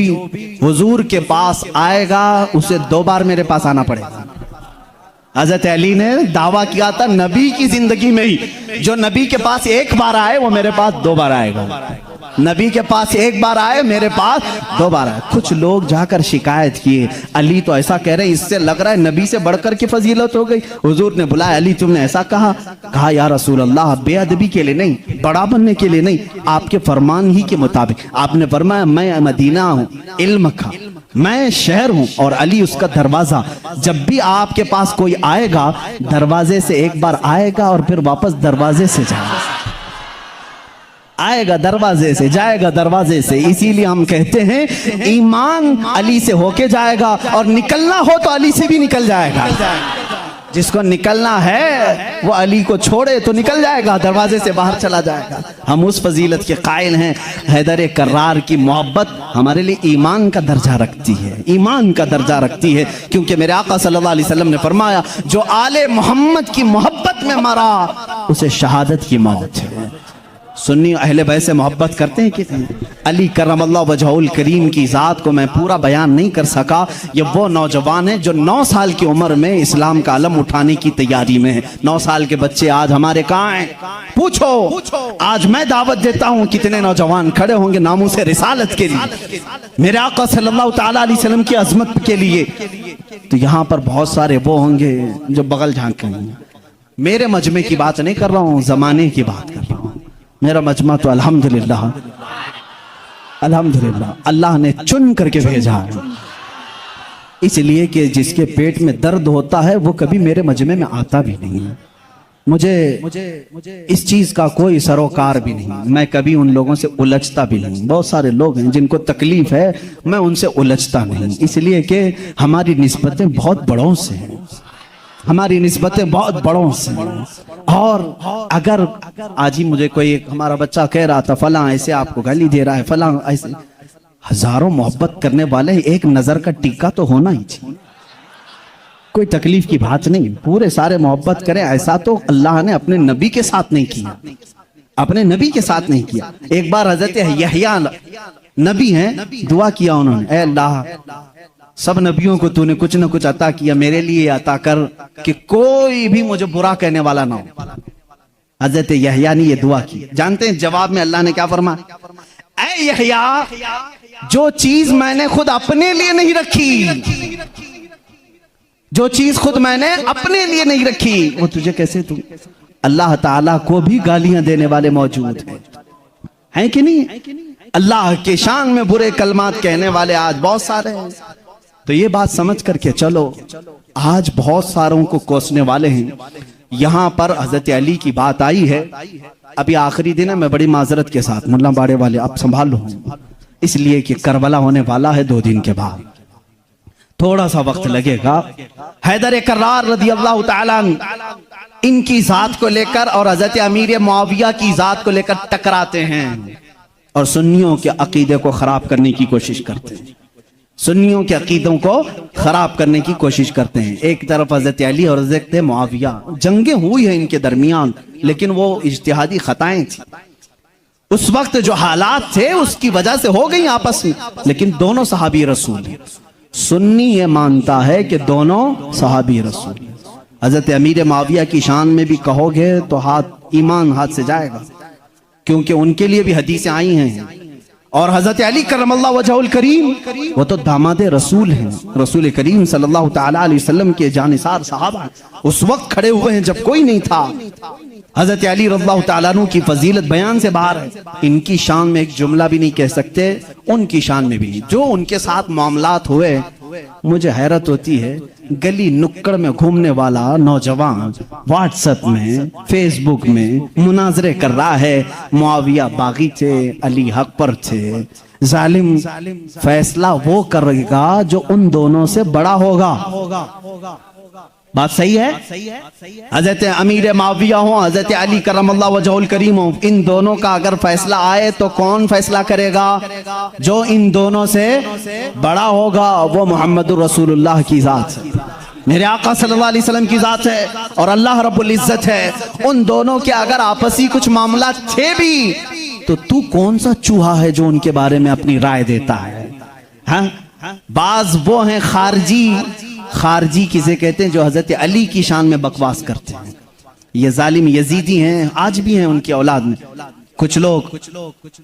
हुजूर के पास आएगा उसे 2 बार मेरे पास आना पड़ेगा। हज़रत अली ने दावा किया था नबी की जिंदगी में ही, जो नबी के पास 1 बार आए वो मेरे पास 2 बार आएगा। नबी के पास 1 बार आए, मेरे पास 2 बार आए। कुछ लोग जाकर शिकायत किए, अली तो ऐसा कह रहे हैं, इससे लग रहा है नबी से बढ़कर की फजीलत हो गई। हुजूर ने बुलाया, अली तुमने ऐसा कहा या रसूल अल्लाह, बेअदबी के लिए नहीं, बड़ा बनने के लिए नहीं, आपके फरमान ही के मुताबिक। आपने फरमाया मैं मदीना हूँ इल्म का, मैं शहर हूँ और अली उसका दरवाजा। जब भी आपके पास कोई आएगा दरवाजे से 1 बार आएगा और फिर वापस दरवाजे से जाएगा, आएगा दरवाजे से, जाएगा दरवाजे से। इसीलिए हम कहते हैं ईमान अली से होके जाएगा और निकलना हो तो अली से भी निकल जाएगा। जिसको निकलना है वो अली को छोड़े तो निकल जाएगा, दरवाजे से बाहर चला जाएगा। हम उस फजीलत के कायल हैं। हैदर कर्रार की मोहब्बत हमारे लिए ईमान का दर्जा रखती है, ईमान का दर्जा रखती है, क्योंकि मेरे आका सल्लल्लाहु अलैहि वसल्लम ने फरमाया जो आले मोहम्मद की मोहब्बत में मरा उसे शहादत की मौत है। सुन्नी अहले बैत से मोहब्बत करते हैं कितने? अली करमल्लाहु वजहुल करीम की ज़ात को मैं पूरा बयान नहीं कर सका। ये वो नौजवान है जो 9 साल की उम्र में इस्लाम का अलम उठाने की तैयारी में है। 9 साल के बच्चे आज हमारे कहाँ हैं? पूछो। आज मैं दावत देता हूँ, कितने नौजवान खड़े होंगे नामूस रिसालत के लिए, मेरे आका सल्लल्लाहु ताला अलैहि वसल्लम की अजमत के लिए। तो यहाँ पर बहुत सारे वो होंगे जो बगल झांकेंगे। मेरे मजमे की बात नहीं कर रहा हूँ, जमाने की बात कर रहा हूँ। मेरा मजमा तो अल्हम्दुलिल्लाह अल्लाह ने चुन करके भेजा है, इसलिए कि जिसके पेट में दर्द होता है वो कभी मेरे मजमे में आता भी नहीं है। मुझे इस चीज का कोई सरोकार भी नहीं, मैं कभी उन लोगों से उलझता भी नहीं। बहुत सारे लोग हैं जिनको तकलीफ है, मैं उनसे उलझता नहीं, इसलिए कि हमारी निस्बतें बहुत बड़ों से हैं, हमारी निस्बतें बहुत बड़ों से हैं। और अगर आज ही मुझे कोई हमारा बच्चा कह रहा था फलां ऐसे आपको गाली दे रहा है, फलां ऐसे, हजारों मोहब्बत करने वाले एक नजर का टीका तो होना ही चाहिए। कोई तकलीफ की बात नहीं, पूरे सारे मोहब्बत करें। ऐसा तो अल्लाह ने अपने नबी के साथ नहीं किया, अपने नबी के साथ नहीं किया। एक बार हजरत यहया नबी हैं, दुआ किया उन्होंने, ऐ अल्लाह सब नबियों को तूने कुछ न कुछ अता किया, मेरे लिए अता कर कि कोई भी मुझे बुरा कहने वाला ना हो। हजरत यहया ने ये दुआ की। जानते हैं जवाब में अल्लाह ने क्या फरमाया? ऐ यहया, जो चीज मैंने खुद अपने लिए नहीं रखी, जो चीज खुद मैंने अपने लिए नहीं रखी वो तुझे कैसे दूं? अल्लाह ताला को भी गालियां देने वाले मौजूद हैं कि नहीं? अल्लाह के शान में बुरे कलमात कहने वाले आज बहुत सारे हैं। तो ये बात समझ करके चलो, आज बहुत सारों को कोसने वाले हैं। यहां पर हजरत अली की बात आई है अभी आखिरी दिन है, मैं बड़ी माजरत के साथ मुल्ला बाड़े वाले आप संभाल लो, इसलिए कि करबला होने वाला है 2 दिन के बाद, थोड़ा सा वक्त लगेगा। हैदर कर्रार रज़ी अल्लाह ताला इनकी जात को लेकर और हजरत अमीर मुआविया की जात को लेकर टकराते हैं और सुन्नियों के अकीदे को खराब करने की कोशिश करते हैं, सुन्नियों के अकीदों को खराब करने की कोशिश करते हैं। एक तरफ हजरत अली और हजरत मुआविया, जंगें हुई हैं इनके दरमियान, लेकिन वो इज्तिहादी खताएं थी। उस वक्त जो हालात थे उसकी वजह से हो गई आपस में, लेकिन दोनों सहाबी रसूल हैं। सुन्नी ये मानता है कि दोनों सहाबी रसूल। हजरत अमीर मुआविया की शान में भी कहोगे तो हाथ ईमान हाथ से जाएगा, क्योंकि उनके लिए भी हदीसें आई हैं। और हजरत अली करमल्लाहु वजहुल करीम वो तो दामाद रसूल हैं, रसूल करीम सल्लल्लाहु ताला अलैहि वसल्लम के जानिसार साहबा उस वक्त खड़े हुए हैं जब कोई नहीं था। हजरत अली रज़ियल्लाहु ताला अन्हु की फजीलत बयान से बाहर है, इनकी शान में एक जुमला भी नहीं कह सकते, उनकी शान में भी। जो उनके साथ मामलात हुए, मुझे हैरत होती है, गली नुक्कड़ में घूमने वाला नौजवान व्हाट्सएप में फेसबुक में मुनाजरे कर रहा है, मुआविया बागी थे, अली हक पर थे, जालिम फैसला वो करेगा जो उन दोनों से बड़ा होगा। बात सही है? हजरत अमीर मुआविया हो, हजरत अली करमल्लाहु वजहुल करीम हो, इन दोनों का अगर फैसला आए तो कौन फैसला करेगा? जो इन दोनों से बड़ा होगा वो मोहम्मद रसूलुल्लाह की जात है, मेरे आका सल्लल्लाहु अलैहि वसल्लम की जात है और अल्लाह रब्बुल इज्जत है। उन दोनों के अगर आपसी कुछ मामला थे भी तो तू कौन सा चूहा है जो उनके बारे में अपनी राय देता है? हाँ? बाज वो हैं खारजी किसे कहते हैं, जो हजरत अली की शान में बकवास करते हैं। ये जालिम यजीदी हैं, आज भी हैं उनकी औलाद में कुछ लोग,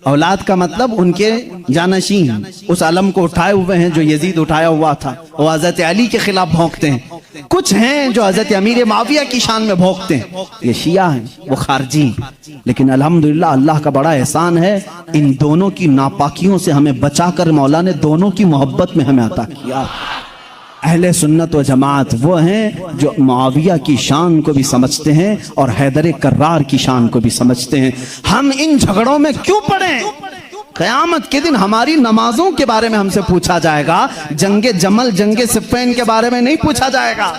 औलाद का मतलब उनके जानशीन उस अलम को उठाए हुए हैं जो यजीद उठाया हुआ था, वो हजरत अली के खिलाफ भौंकते हैं। कुछ हैं जो हजरत अमीर मुआविया की शान में भौंकते हैं, ये शिया हैं, वो खारजी। लेकिन अल्हम्दुलिल्लाह अल्लाह का बड़ा एहसान है, इन दोनों की नापाकियों से हमें बचाकर मौला ने दोनों की मोहब्बत में हमें अता किया। अहले सुन्नत व जमात वो हैं जो मुआविया की शान को भी समझते हैं और हैदर कर्रार की शान को भी समझते हैं। हम इन झगड़ों में क्यों पड़े? क़यामत के दिन हमारी नमाजों के बारे में हमसे पूछा जाएगा, जंगे जमल जंगे सिफ़्फ़ीन के बारे में नहीं पूछा जाएगा।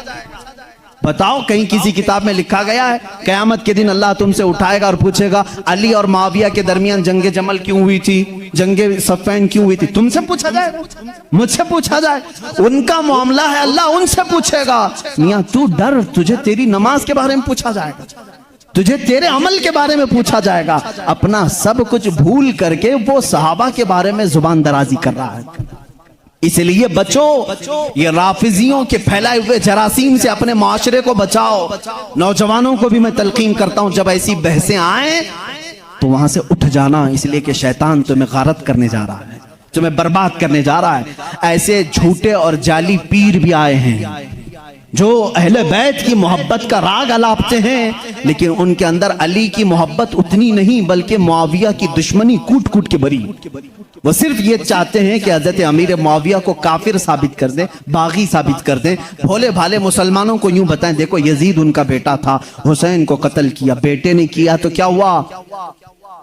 बताओ, कहीं किसी किताब में लिखा गया है क़यामत के दिन अल्लाह तुमसे उठाएगा और पूछेगा अली और मुआविया के दरमियान जंगे जमल क्यों हुई थी, जंगे सिफ़्फ़ीन क्यों हुई थी? तुमसे पूछा जाएगा, मुझसे पूछा जाए, उनका मामला है, अल्लाह उनसे पूछेगा। मियां तू डर, तुझे तेरी नमाज के बारे में पूछा जाएगा, तुझे तेरे अमल के बारे में पूछा जाएगा। अपना सब कुछ भूल करके वो सहाबा के बारे में जुबान दराजी कर रहा है। इसलिए बचो, ये राफिजियों के फैलाए हुए जरासीम से अपने माशरे को बचाओ। नौजवानों को भी मैं तलकीन करता हूं, जब ऐसी बहसें आए तो वहां से उठ जाना, इसलिए कि शैतान तुम्हें गारत करने जा रहा है, तुम्हें बर्बाद करने जा रहा है। ऐसे झूठे और जाली पीर भी आए हैं जो अहले बैत की मोहब्बत का राग अलापते हैं, लेकिन उनके अंदर अली की मोहब्बत उतनी नहीं, बल्कि मुआविया की दुश्मनी कूट कूट के भरी। वो सिर्फ ये चाहते हैं कि हजरत अमीर मुआविया को काफिर साबित कर दें, बागी साबित कर दें। भोले भाले मुसलमानों को यूं बताएं, देखो यजीद उनका बेटा था, हुसैन को कत्ल किया, बेटे ने किया तो क्या हुआ?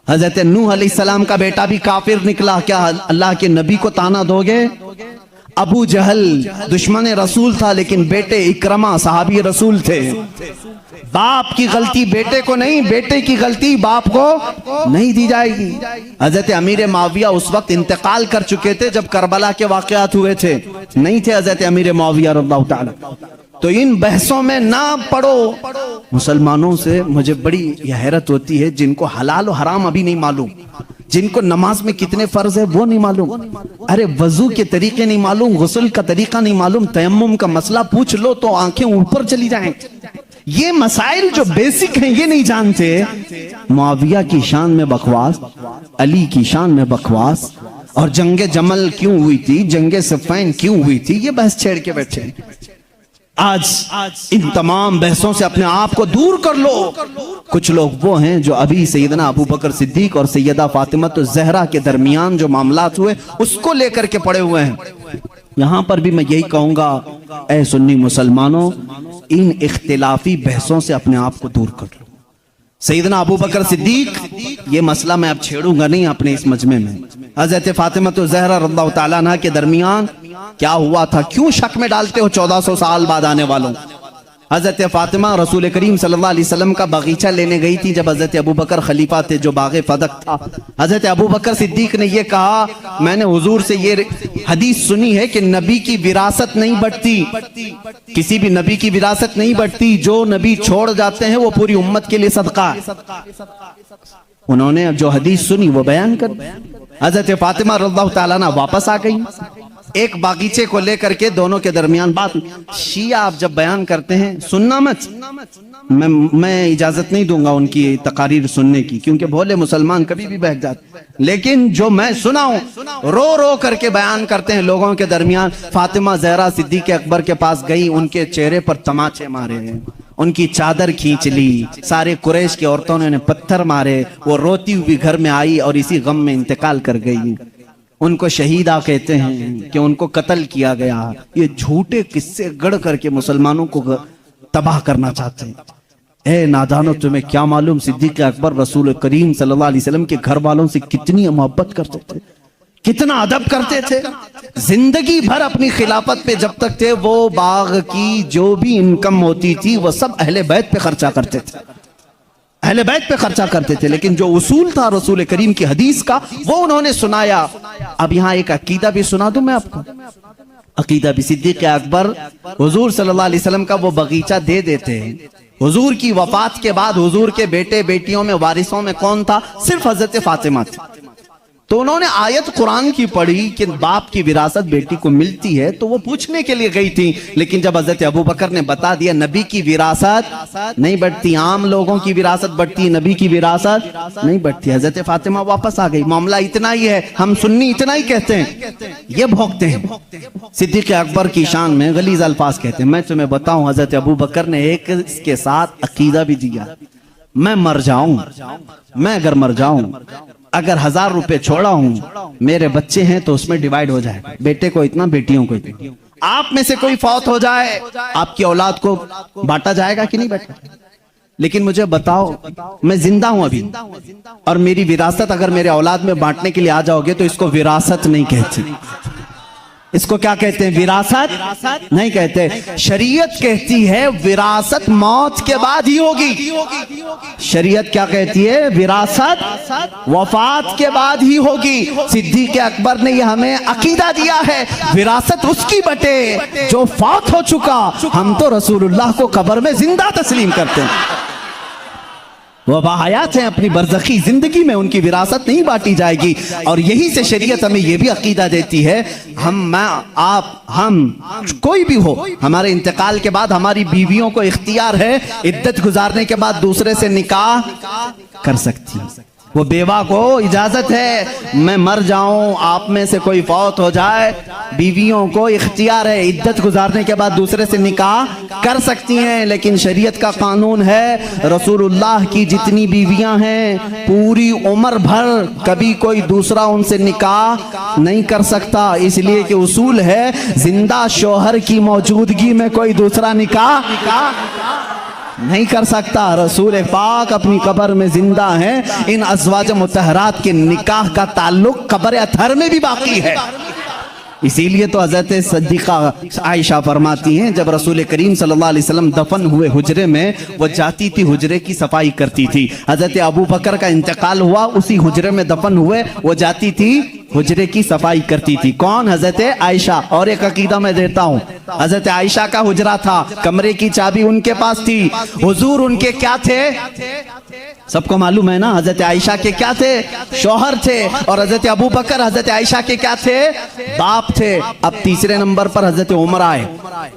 हजरत नूह अलैहिस्सलाम का बेटा भी काफिर निकला, क्या अल्लाह के नबी को ताना दोगे? अबू जहल दुश्मन रसूल था, लेकिन बेटे इकरमा सहाबी रसूल थे। बाप की गलती बेटे को नहीं, बेटे की गलती बाप को नहीं दी जाएगी। हजरत अमीर मुआविया उस वक्त इंतकाल कर चुके थे जब करबला के वाकयात हुए थे, नहीं थे हजरत अमीर मुआविया रज़ियल्लाहु ताला। तो इन बहसों में ना पड़ो। मुसलमानों से मुझे बड़ी हैरत होती है, जिनको हलाल और हराम अभी नहीं मालूम, जिनको नमाज में कितने फर्ज है वो नहीं मालूम, अरे वजू के तरीके नहीं मालूम, गुस्ल का तरीका नहीं मालूम, तयम्मुम का मसला पूछ लो तो आंखें ऊपर चली जाएं। ये मसाइल जो बेसिक हैं ये नहीं जानते। मुआविया की शान में बकवास, अली की शान में बकवास, और जंगे जमल क्यों हुई थी, जंगे सिफ़्फ़ीन क्यों हुई थी, ये बहस छेड़ के बैठे। आज इन तमाम बहसों से अपने आप को दूर कर लो। कुछ लोग वो हैं जो अभी सैयदना अबू बकर सिद्दीक और सैयदा फातिमा तो ज़हरा के दरमियान जो मामलात हुए उसको लेकर के पड़े हुए हैं। यहां पर भी मैं यही कहूंगा, ऐ सुन्नी मुसलमानों, इन इख्तिलाफी बहसों से अपने आप को दूर कर लो। सैयदना अबू बकर सिद्दीक, ये मसला मैं अब छेड़ूंगा नहीं अपने इस मजमे में। हजरत फातिमा तो ज़हरा रज़ियल्लाहु ताला अन्हा के दरमियान क्या हुआ था, क्यों शक में डालते हो 1400 साल बाद आने वालों। हजरत फातिमा रसूल करीम सल्लल्लाहु अलैहि वसल्लम का बगीचा लेने गई थी जब हजरत अबू बकर खलीफा थे, जो बागे फदक था। हजरत अबू बकर सिद्दीक ने यह कहा, मैंने हुजूर से ये हदीस सुनी है कि नबी की विरासत नहीं बढ़ती, किसी भी नबी की विरासत नहीं बढ़ती, जो नबी छोड़ जाते हैं वो पूरी उम्मत के लिए सदका है। उन्होंने जो हदीस सुनी वो बयान कर, हजरत फातिमा रज़ियल्लाहु ताला अन्हा वापस आ गई। एक बागीचे को लेकर के दोनों के दरमियान बात। शिया आप जब बयान करते हैं सुनना मत, मैं इजाजत नहीं दूंगा उनकी तकारीर सुनने की, क्योंकि भोले मुसलमान कभी भी बहक जाते, लेकिन जो मैं सुना हूं रो रो करके बयान करते हैं लोगों के दरमियान। फातिमा ज़हरा सिद्दीक़ अकबर के पास गई, उनके चेहरे पर तमाचे मारे हैं, उनकी चादर खींच ली, सारे कुरैश की औरतों ने उन्हें पत्थर मारे, वो रोती हुई घर में आई और इसी गम में इंतकाल कर गई। उनको शहीदा कहते हैं कि उनको कत्ल किया गया। ये झूठे किस्से गढ़ करके मुसलमानों को तबाह करना चाहते हैं। ए नादानो, तुम्हें क्या मालूम सिद्दीक़ अकबर रसूल करीम सल्लल्लाहु अलैहि वसल्लम के घर वालों से कितनी मोहब्बत करते थे, कितना अदब करते थे। जिंदगी भर अपनी खिलाफत पे जब तक थे, वो बाग की जो भी इनकम होती थी वो सब अहले बैत पे खर्चा करते थे, अहले बैत पे खर्चा करते थे। लेकिन जो उसूल था रसूल करीम की हदीस का, वो उन्होंने सुनाया। अब यहाँ एक अकीदा भी सुना दूं मैं आपको। अकीदा भी सिद्दीक़ अकबर हुजूर सल्लल्लाहु अलैहि वसल्लम का वो बगीचा दे देते हैं। हुजूर की वफात के बाद हुजूर के बेटे बेटियों में वारिसों में कौन था? सिर्फ हजरत फातिमा थी। तो उन्होंने आयत कुरान की पढ़ी कि बाप की विरासत बेटी को मिलती है, तो वो पूछने के लिए गई थी। लेकिन जब हजरत अबू बकर ने बता दिया नबी की विरासत नहीं बढ़ती, आम लोगों की विरासत बढ़ती, नबी की विरासत नहीं बढ़ती, हजरत फातिमा वापस आ गई। मामला इतना ही है, हम सुन्नी इतना ही कहते हैं, ये भोगते हैं। सिद्दीक़ अकबर की शान में गलीज़ अल्फाज कहते हैं। मैं तुम्हें बताऊं, हजरत अबू बकर ने एक इसके साथ अकीदा भी दिया, मैं मर जाऊं, मैं अगर मर जाऊं, अगर 1000 रुपए छोड़ा हूं, मेरे बच्चे हैं तो उसमें डिवाइड हो जाए, बेटे को इतना, बेटियों को इतना। आप में से कोई फौत हो जाए, आपकी औलाद को बांटा जाएगा कि नहीं बांटा? लेकिन मुझे बताओ, मैं जिंदा हूं अभी और मेरी विरासत अगर मेरे औलाद में बांटने के लिए आ जाओगे तो इसको विरासत नहीं कहती, इसको क्या कहते हैं? विरासत नहीं कहते। शरीयत कहती है विरासत मौत के बाद ही होगी। शरीयत क्या कहती है? विरासत वफात के बाद ही होगी। सिद्दीक़ अकबर ने यह हमें अकीदा दिया है, विरासत उसकी बटे जो फौत हो चुका। हम तो रसूलुल्लाह को कब्र में जिंदा तस्लीम करते हैं, वह बाहयात हैं, अपनी बरज़खी जिंदगी में उनकी विरासत नहीं बांटी जाएगी। और यही से शरीयत हमें यह भी अकीदा देती है, हम कोई भी हो, हमारे इंतकाल के बाद हमारी बीवियों को इख्तियार है इद्दत गुजारने के बाद दूसरे से निकाह कर सकती है। वो बेवा को इजाजत है, मैं मर जाऊं, आप में से कोई फौत हो जाए, बीवियों को इख्तियार है इद्दत गुजारने के बाद दूसरे से निकाह कर सकती हैं। लेकिन शरीयत का कानून है, रसूलुल्लाह की जितनी बीवियां हैं पूरी उम्र भर कभी कोई दूसरा उनसे निकाह नहीं कर सकता, इसलिए कि उसूल है जिंदा शौहर की मौजूदगी में कोई दूसरा निकाह नहीं कर सकता। रसूल पाक अपनी कब्र में जिंदा हैं, इन अज़वाज मुतहरात के निकाह का ताल्लुक कब्र अथर में भी बाकी है। इसीलिए तो हजरत सिद्दीक़ा आयशा फरमाती हैं, जब रसूल करीम सल्लल्लाहु अलैहि वसल्लम दफन हुए हुजरे में, वो जाती थी हुजरे की सफाई करती थी। हजरत अबू बकर का इंतकाल हुआ, उसी हुजरे में दफन हुए, वो जाती थी हुजरे की सफाई करती थी। कौन? हजरत आयशा। और एक अकीदा मैं देता हूँ, हजरत आयशा का हुजरा था, कमरे की चाबी उनके पास थी। हुजूर उनके क्या थे? सबको मालूम है ना, हजरत आयशा के क्या थे? शौहर थे। और हजरत अबू बकर हजरत आयशा के क्या थे? बाप थे। अब तीसरे नंबर पर हजरत उमर आए,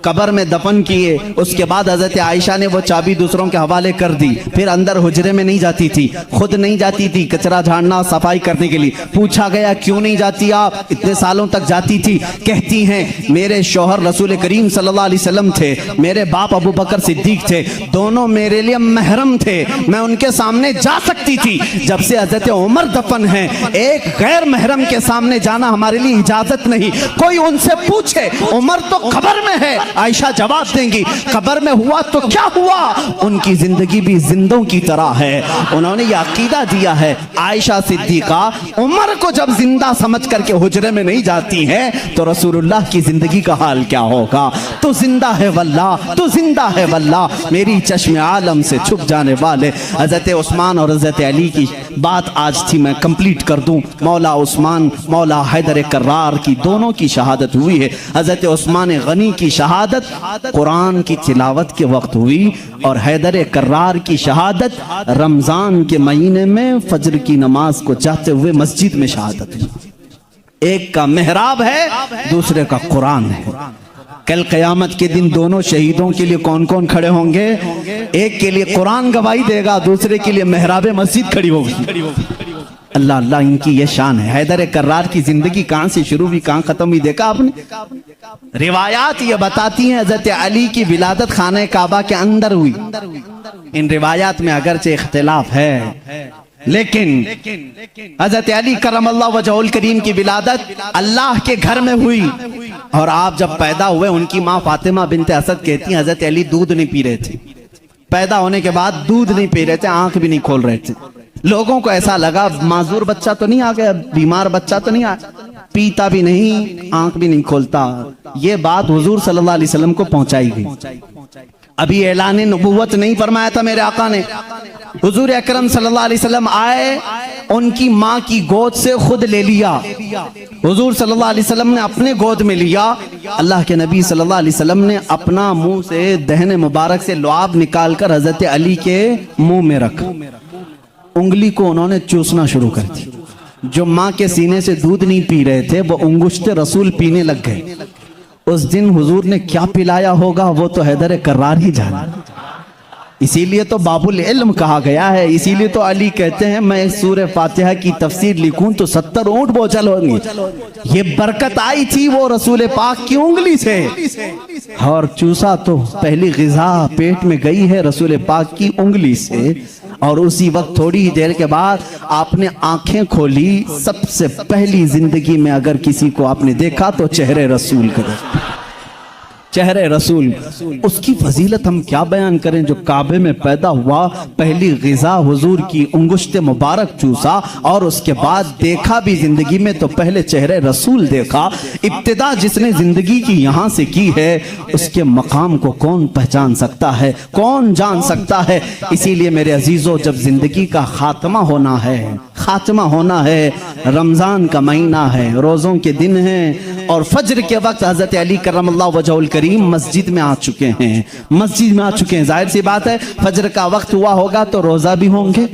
कब्र में दफन किए। उसके बाद हजरत आयशा ने वो चाबी दूसरों के हवाले कर दी। फिर अंदर हुजरे में नहीं जाती थी, खुद नहीं जाती थी कचरा झाड़ना सफाई करने के लिए। पूछा गया क्यों नहीं जाती आप? इतने सालों तक जाती थी। कहती हैं मेरे शौहर रसूल करीम सल्लल्लाहु अलैहि वसल्लम थे, मेरे बाप अबू बकर सिद्दीक थे, दोनों मेरे लिए महरम थे, मैं उनके सामने जा सकती थी। जब से हजरत उमर दफन है, एक गैर महरम के सामने जाना हमारे लिए इजाजत नहीं। कोई उनसे पूछे, उमर तो कब्र में है, आयशा जवाब देंगी, कब्र में हुआ तो क्या हुआ, उनकी जिंदगी भी जिंदों की तरह है। उन्होंने यह अकीदा दिया है, आयशा सिद्दीका उमर को जब जिंदा समझ करके हुजरे में नहीं जाती है तो रसूलुल्लाह की जिंदगी का हाल क्या होगा। तो जिंदा है वल्लाह, तो जिंदा है वल्लाह, मेरी चश्मे आलम से छुप जाने वाले हजरत उस्मान और हजरत अली की बात आज थी, मैं कंप्लीट कर दूं। मौला उस्मान, मौला हैदर कर्रार की दोनों की शहादत हुई है। हजरत उस्मान गनी की शहादत कुरान की तिलावत के वक्त हुई और हैदर कर्रार की शहादत रमजान के महीने में फजर की नमाज को जाते हुए मस्जिद में शहादत हुई। एक का मेहराब है, दूसरे का कुरान है। कल क़यामत के दिन दोनों शहीदों के लिए कौन कौन खड़े होंगे? एक के लिए कुरान गवाही देगा, दूसरे के लिए मेहराब मस्जिद खड़ी होगी। अल्लाह अल्लाह, इनकी ये शान है। हैदर कर्रार की जिंदगी कहां से शुरू हुई, कहां खत्म हुई, देखा आपने? रिवायात ये बताती हैं हजरत अली की विलादत खाने काबा के अंदर हुई। इन रिवायात में अगरचे इख्तिलाफ है, लेकिन हजरत अली करमल्लाहु वजहुल करीम की विलादत अल्लाह के घर में हुई। और आप जब पैदा हुए, उनकी माँ फातिमा बिनते असद कहती हैं हजरत अली दूध नहीं पी रहे थे, पैदा होने के बाद दूध नहीं पी रहे थे, आंख भी नहीं खोल रहे थे। लोगों को ऐसा लगा माजूर बच्चा तो नहीं आ गया, बीमार बच्चा तो नहीं आ, पीता भी नहीं, आंख भी नहीं खोलता। ये बात हुजूर सल्लल्लाहु अलैहि वसल्लम को पहुंचाई गई। अभी ऐलान नबुव्वत नहीं फरमाया था मेरे आका ने। हुजूर अकरम सल्लल्लाहु अलैहि वसल्लम आए, उनकी माँ की गोद से खुद ले लिया। हुजूर सल्लल्लाहु अलैहि वसल्लम ने अपने गोद में लिया। अल्लाह के नबी सल्लल्लाहु अलैहि वसल्लम ने अपना मुंह से दहने मुबारक से लुआब निकालकर हजरत अली के मुंह में रखा। उंगली को उन्होंने चूसना शुरू कर दी। जो माँ के सीने से दूध नहीं पी रहे थे वो अंगुश्ते रसूल पीने लग गए। उस दिन हुजूर ने क्या पिलाया होगा वो तो हैदर कर्रार ही जाना। इसीलिए तो बाबुल इल्म कहा गया है। इसीलिए तो अली कहते हैं मैं सूरह फातिहा की तफसीर लिखूं तो 70 ऊंट बोझल होंगे। ये बरकत आई थी वो रसूल पाक की उंगली से, और चूसा तो पहली गिजा पेट में गई है रसूल पाक की उंगली से। और उसी वक्त थोड़ी ही देर के बाद आपने आंखें खोली। सबसे पहली जिंदगी में अगर किसी को आपने देखा तो चेहरे रसूल का, चेहरे रसूल। उसकी फजीलत हम क्या बयान करें। जो काबे में पैदा हुआ, पहली गिजा हुजूर की उंगुश्ते मुबारक चूसा, और उसके बाद देखा भी जिंदगी में तो पहले चेहरे रसूल देखा। इब्तिदा जिसने जिंदगी की यहाँ से की है उसके मकाम को कौन पहचान सकता है, कौन जान सकता है। इसीलिए मेरे अजीजों, जब जिंदगी का खात्मा होना है, खात्मा होना है, रमजान का महीना है, रोजों के दिन हैं, और फजर के वक्त हजरत अली करमल्लाहु वजहुल करीम मस्जिद में आ चुके हैं, मस्जिद में आ चुके हैं। जाहिर सी बात है फजर का वक्त हुआ होगा तो रोजा भी होंगे,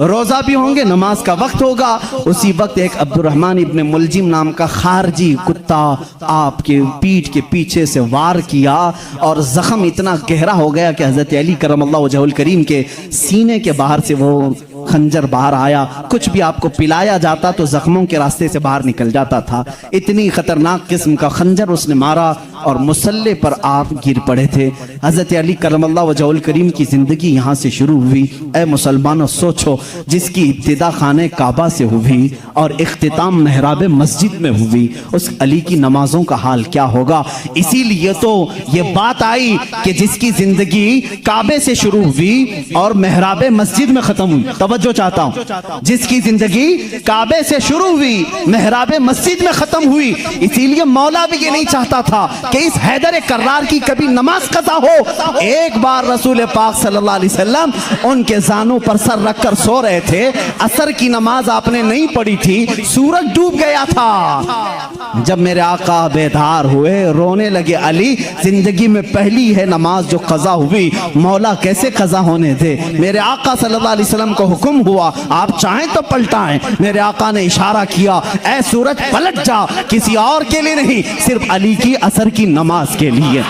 रोजा भी होंगे, नमाज का वक्त होगा। उसी वक्त एक अब्दुर्रहमान इब्ने मुलजिम नाम का खारजी कुत्ता आपके पीठ के पीछे से वार किया और जख्म इतना गहरा हो गया कि हजरत अली करमल्लाहु वजहुल करीम के सीने के बाहर से वो खंजर बाहर आया। कुछ भी आपको पिलाया जाता तो जख्मों के रास्ते से बाहर निकल जाता था। इतनी खतरनाक किस्म का खंजर उसने मारा और मुसल्ले पर आप गिर पड़े थे। हजरत अली करमल्लाहु वजहुल करीम की जिंदगी यहाँ से शुरू हुई। ऐ मुसलमानों, सोचो जिसकी इब्तिदा खाने काबा से हुई और इख्तिताम मेहराब मस्जिद में हुई, उस अली की नमाजों का हाल क्या होगा। इसीलिए तो ये बात आई कि जिसकी जिंदगी काबे से शुरू हुई और मेहराब मस्जिद में खत्म हुई। तवज्जो चाहता हूं, जिसकी जिंदगी काबे से शुरू हुई, मेहराब मस्जिद में खत्म हुई। इसीलिए मौला भी ये नहीं चाहता था कि इस हैदर कर्रार की कभी नमाज कज़ा हो। एक बार रसूल पाक सल्लल्लाहु अलैहि वसल्लम उनके जानों पर सर रखकर सो रहे थे। असर की नमाज आपने नहीं पढ़ी थी, सूरज डूब गया था। जब मेरे आका बेदार हुए, रोने लगे, अली जिंदगी में पहली है नमाज जो कज़ा हुई, मौला कैसे कज़ा होने दे। मेरे आका सल्लल्लाहु अलैहि वसल्लम को हुक्म हुआ आप चाहें तो पलटाएं। मेरे आका ने इशारा किया, ऐ सूरज पलट जा, किसी और के लिए नहीं, सिर्फ अली की असर की नमाज के लिए।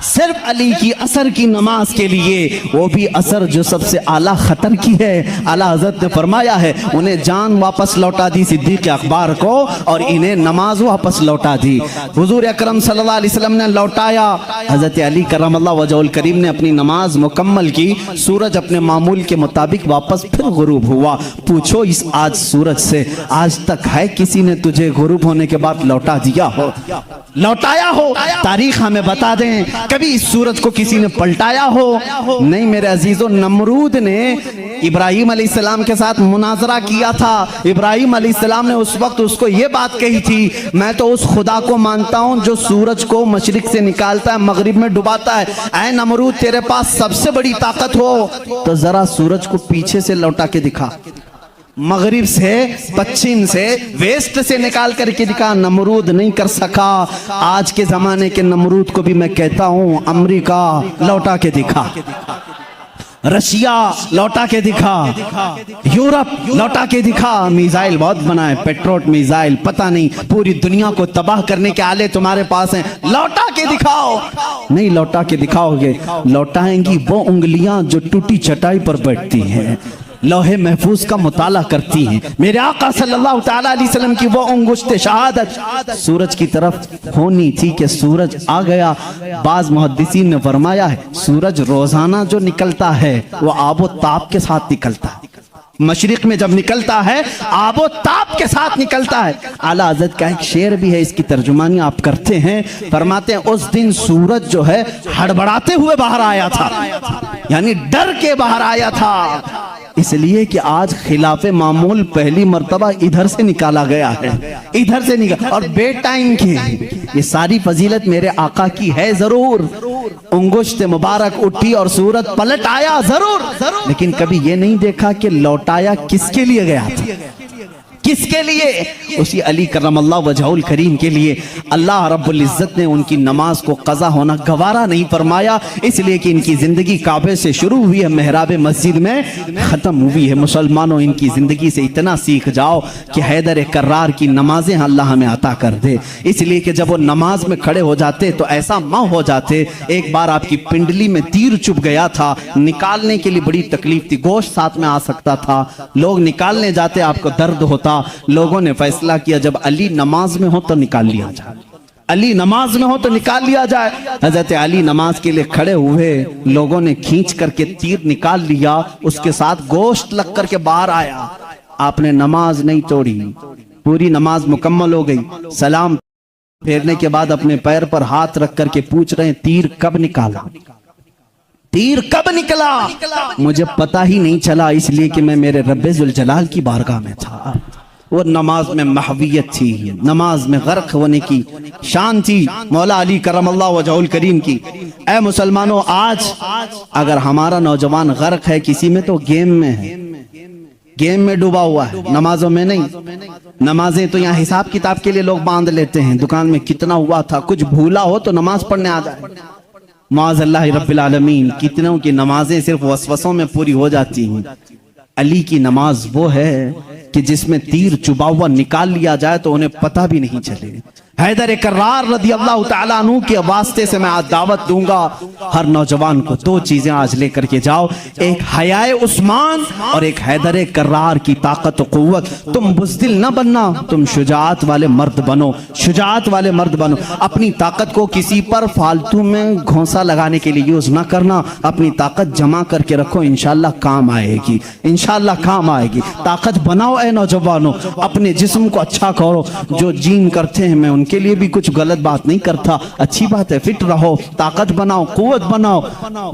सिर्फ अली की असर की नमाज के लिए, वो भी असर जो सबसे आला खतर की है। आला हजरत ने फरमाया है उन्हें जान वापस लौटा दी सिद्दीक़ अकबर को और इन्हें नमाज वापस लौटा दी। हुजूर अकरम सल्लल्लाहु अलैहि वसल्लम ने लौटाया, हजरत अली करमल्लाहु वजहुल करीम ने अपनी नमाज मुकम्मल की। सूरज अपने मामूल के मुताबिक वापस फिर गुरूब हुआ। पूछो इस आज सूरज से, आज तक है किसी ने तुझे गुरूब होने के बाद लौटा दिया हो, लौटाया हो? तारीख हमें बता दें कभी इस सूरज को किसी ने पलटाया हो? नहीं मेरे अजीजों, नमरूद ने इब्राहिम अलैहिस्सलाम के साथ मुनाजरा किया था। इब्राहिम अलैहिस्सलाम ने उस वक्त उसको ये बात कही थी, मैं तो उस खुदा को मानता हूं जो सूरज को मशरिक से निकालता है मगरिब में डुबाता है। ऐ नमरूद, तेरे पास सबसे बड़ी ताकत हो तो जरा सूरज को पीछे से लौटा के दिखा, मगरिब से, पश्चिम से, वेस्ट से निकाल करके दिखा। नमरूद नहीं कर सका। आज के जमाने के नमरूद को भी मैं कहता हूं, अमेरिका लौटा के दिखा, रशिया लौटा के दिखा, यूरोप लौटा के दिखा। मिसाइल बहुत बनाए, पेट्रोट मिसाइल, पता नहीं पूरी दुनिया को तबाह करने के आले तुम्हारे पास हैं, लौटा के दिखाओ। नहीं लौटा के दिखाओगे, लौटाएंगी वो उंगलियां जो टूटी चटाई पर बैठती हैं, लोहे महफूज का मुताला करती हैं। मेरे आका सल्लल्लाहु तआला अलैहि वसल्लम की वो अंगुश्त शहादत सूरज की तरफ होनी थी कि सूरज आ गया। बाज मुहद्दिसीन ने फरमाया है सूरज रोजाना जो निकलता है वो आबो ताप के साथ निकलता है। मशरिक में जब निकलता है आबो ताप के साथ निकलता है। आला हज़रत का एक शेर भी है, इसकी तर्जुमानी आप करते हैं। फरमाते हैं उस दिन सूरज जो है हड़बड़ाते हुए बाहर आया था, यानी डर के बाहर आया था, इसलिए कि आज खिलाफे मामूल पहली मर्तबा इधर से निकाला गया है, इधर से निकाला और बे टाइम की। ये सारी फजीलत मेरे आका की है जरूर। उंगुश्त मुबारक उठी और सूरज पलट आया जरूर, लेकिन कभी ये नहीं देखा कि लौटाया किसके लिए गया था, किसके लिए? उसी अली करमल्लाहु वजहुल करीम के लिए। अल्लाह रब्बुल इज्जत ने उनकी नमाज को कज़ा होना गवारा नहीं फरमाया, इसलिए कि इनकी जिंदगी काबे से शुरू हुई है, मेहराब मस्जिद में खत्म हुई है। मुसलमानों, इनकी जिंदगी से इतना सीख जाओ कि हैदर कर्रार की नमाजें अल्लाह हमें अता कर दे। इसलिए कि जब वो नमाज में खड़े हो जाते तो ऐसा माँ हो जाते। एक बार आपकी पिंडली में तीर चुभ गया था, निकालने के लिए बड़ी तकलीफ थी, गोश्त साथ में आ सकता था, लोग निकालने जाते आपको दर्द होता। लोगों ने फैसला किया जब अली नमाज में हो तो निकाल लिया जाए, अली नमाज में हो तो निकाल लिया जाए। हजरत अली नमाज के लिए खड़े हुए, लोगों ने खींच करके तीर निकाल लिया, उसके साथ गोश्त लग करके बाहर आया। आपने नमाज नहीं तोड़ी, पूरी नमाज मुकम्मल हो गई। सलाम फेरने के बाद अपने पैर पर हाथ रख करके पूछ रहे हैं तीर कब निकाला, तीर कब निकला? मुझे पता ही नहीं चला, इसलिए कि मैं मेरे रब्बे जुल जलाल की बारगाह में था। वो नमाज में महवियत थी, नमाज में गर्क होने की शान थी मौला अली करमल्लाहु वजहुल करीम की। ऐ मुसलमानों, आज अगर हमारा नौजवान गर्क है किसी में तो गेम में है, गेम में डूबा हुआ है, नमाजों में नहीं। नमाजें तो यहाँ हिसाब किताब के लिए लोग बांध लेते हैं, दुकान में कितना हुआ था, कुछ भूला हो तो नमाज पढ़ने आ जाए। माज़अल्लाह रब्बिल आलमीन, कितनों की नमाजें सिर्फ वसवसों में पूरी हो जाती हैं। अली की नमाज वो है कि जिसमें तीर चुबा हुआ निकाल लिया जाए तो उन्हें पता भी नहीं चले। हैदर कर्रार रज़ी अल्लाह तआला अन्हु के वास्ते से मैं आज दावत दूंगा हर नौजवान को, दो चीजें आज लेकर के जाओ, एक हयाए उस्मान और एक हैदर कर्रार की ताकत और कुव्वत। तुम बुज़दिल न बनना, तुम शुजाअत वाले मर्द बनो, शुजाअत वाले मर्द बनो। अपनी ताकत को किसी पर फालतू में घोंसा लगाने के लिए यूज ना करना, अपनी ताकत जमा करके रखो, इंशाअल्लाह काम आएगी, इंशाअल्लाह काम आएगी। ताकत बनाओ ऐ नौजवानों, अपने जिस्म को अच्छा करो। जो जिम करते हैं, मैं उनके लिए भी कुछ गलत बात नहीं करता, अच्छी बात है, फिट रहो, ताकत बनाओ, कुव्वत बनाओ,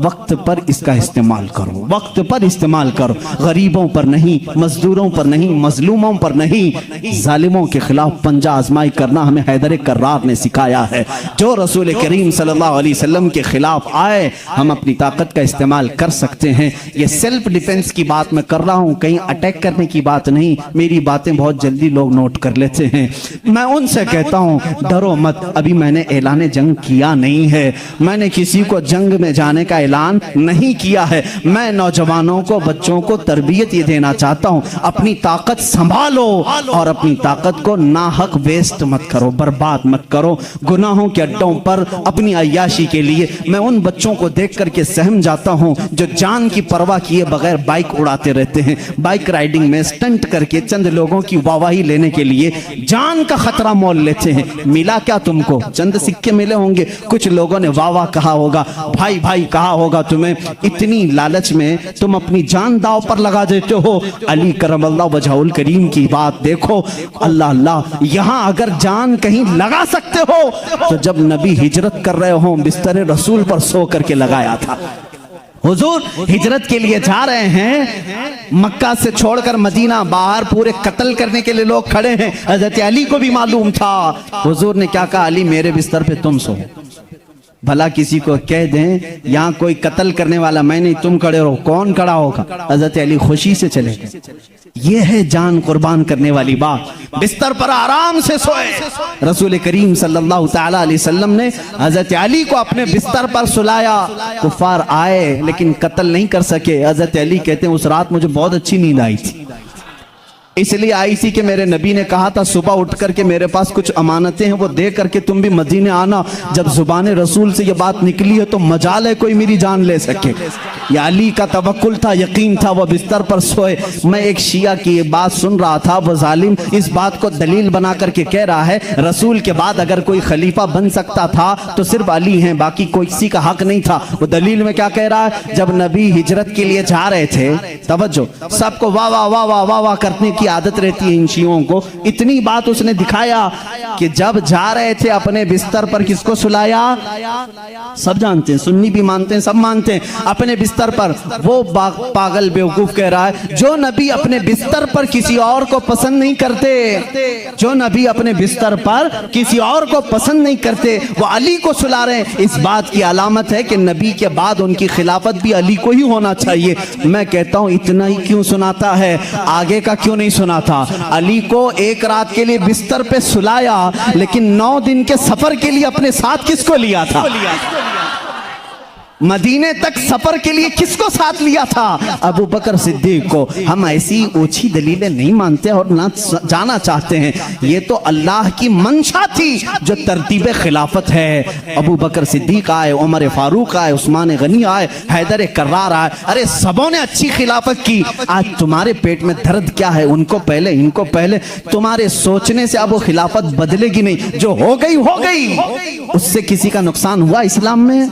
वक्त पर इसका इस्तेमाल करो, वक्त पर इस्तेमाल करो। गरीबों पर नहीं, मजदूरों पर नहीं, मजलूमों पर नहीं, जालिमों के खिलाफ पंजा आजमाई करना हमें हैदर कर्रार ने सिखाया है। जो रसूल करीम सल्लल्लाहु अलैहि वसल्लम के खिलाफ आए, हम अपनी ताकत का इस्तेमाल कर सकते हैं। ये सेल्फ डिफेंस की बात मैं कर रहा हूं, कहीं अटैक करने की बात नहीं। मेरी बातें बहुत जल्दी लोग नोट कर लेते हैं। मैं उनसे कहता हूं हूँ, डरो मत, अभी मैंने ऐलान जंग किया नहीं है, मैंने किसी को जंग में जाने का ऐलान नहीं किया है। मैं नौजवानों को, बच्चों को तरबियत ये देना चाहता हूँ, अपनी ताकत संभालो और अपनी ताकत को नाहक वेस्ट मत करो, बर्बाद मत करो गुनाहों के अड्डों पर अपनी अय्याशी के लिए। मैं उन बच्चों को देख करके सहम जाता हूँ जो जान की परवाह किए बगैर बाइक उड़ाते रहते हैं, बाइक राइडिंग में स्टंट करके चंद लोगों की वाहवाही लेने के लिए जान का खतरा मोल लेते हैं। मिला क्या तुमको? चंद सिक्के मिले होंगे, कुछ लोगों ने वाह वाह कहा होगा, भाई भाई कहा होगा तुम्हें, इतनी लालच में तुम अपनी जान दांव पर लगा देते हो। अली करमल्लाहु वजहुल करीम की बात देखो, अल्लाह अल्लाह, यहां अगर जान कहीं लगा सकते हो तो जब नबी हिजरत कर रहे हो बिस्तर रसूल पर सो करके लगाया था। हुजूर हिजरत के लिए जा रहे हैं, मक्का से छोड़कर मदीना, बाहर पूरे कत्ल करने के लिए लोग खड़े हैं। हजरत अली को भी मालूम था। हुजूर ने क्या कहा? अली मेरे बिस्तर पे तुम सो। भला किसी को कह दें यहाँ कोई कत्ल करने वाला मैं नहीं, तुम खड़े रहो, कौन खड़ा होगा? हजरत अली खुशी से चले गए। ये है जान कुर्बान करने वाली बात। बिस्तर पर आराम से सोए। रसूल करीम सल्लल्लाहु तआला अलैहि वसल्लम ने हजरत अली को अपने बिस्तर पर सुलाया। कुफार आए लेकिन कत्ल नहीं कर सके। हजरत अली कहते हैं उस रात मुझे बहुत अच्छी नींद आई थी, इसलिए आई थी कि मेरे नबी ने कहा था सुबह उठ करके मेरे पास कुछ अमानतें हैं वो दे करके तुम भी मदीने आना। जब जुबान रसूल से ये बात निकली है तो मजाल है कोई मेरी जान ले सके। या अली का तवक्कुल था, यकीन था, वो बिस्तर पर सोए। मैं एक शिया की ये बात सुन रहा था, वो जालिम इस बात को दलील बना करके कह रहा है रसूल के बाद अगर कोई खलीफा बन सकता था तो सिर्फ अली हैं, बाकी कोई किसी का हक नहीं था। वो दलील में क्या कह रहा है? जब नबी हिजरत के लिए जा रहे थे, तवज्जो, सबको वाह वाह वाह वाह वाह वाह करने की आदत रहती है इन शियों को। इतनी बात उसने दिखाया कि जब जा रहे थे अपने बिस्तर पर किसको सुलाया? सब जानते हैं, सुन्नी भी मानते हैं, सब मानते हैं, अपने बिस्तर पर। वो पागल बेवकूफ कह रहा है जो नबी अपने बिस्तर पर किसी और को पसंद नहीं करते, जो नबी अपने बिस्तर पर किसी और को पसंद नहीं करते, वो अली को सुला रहे हैं। इस बात की अलामत है कि नबी के बाद उनकी खिलाफत भी अली को ही होना चाहिए। मैं कहता हूं इतना ही क्यों सुनाता है, आगे का क्यों नहीं सुनाता? अली को एक रात के लिए बिस्तर पे सुलाया, लेकिन 9 दिन के सफर के लिए अपने साथ किसको लिया था? मदीने तक सफर के लिए किसको साथ लिया था? अबू बकर सिद्दीक को। हम ऐसी ऊंची दलीलें नहीं मानते और ना जाना चाहते हैं। ये तो अल्लाह की मंशा थी जो तरतीब खिलाफत है। अबू बकर सिद्दीक आए, उमर फारूक आए, उस्मान गनी आए, हैदर कर्रार आए, अरे सबों ने अच्छी खिलाफत की। आज तुम्हारे पेट में दर्द क्या है? उनको पहले, इनको पहले। तुम्हारे सोचने से अब वो खिलाफत बदलेगी नहीं, जो हो गई हो गई। उससे किसी का नुकसान हुआ इस्लाम में?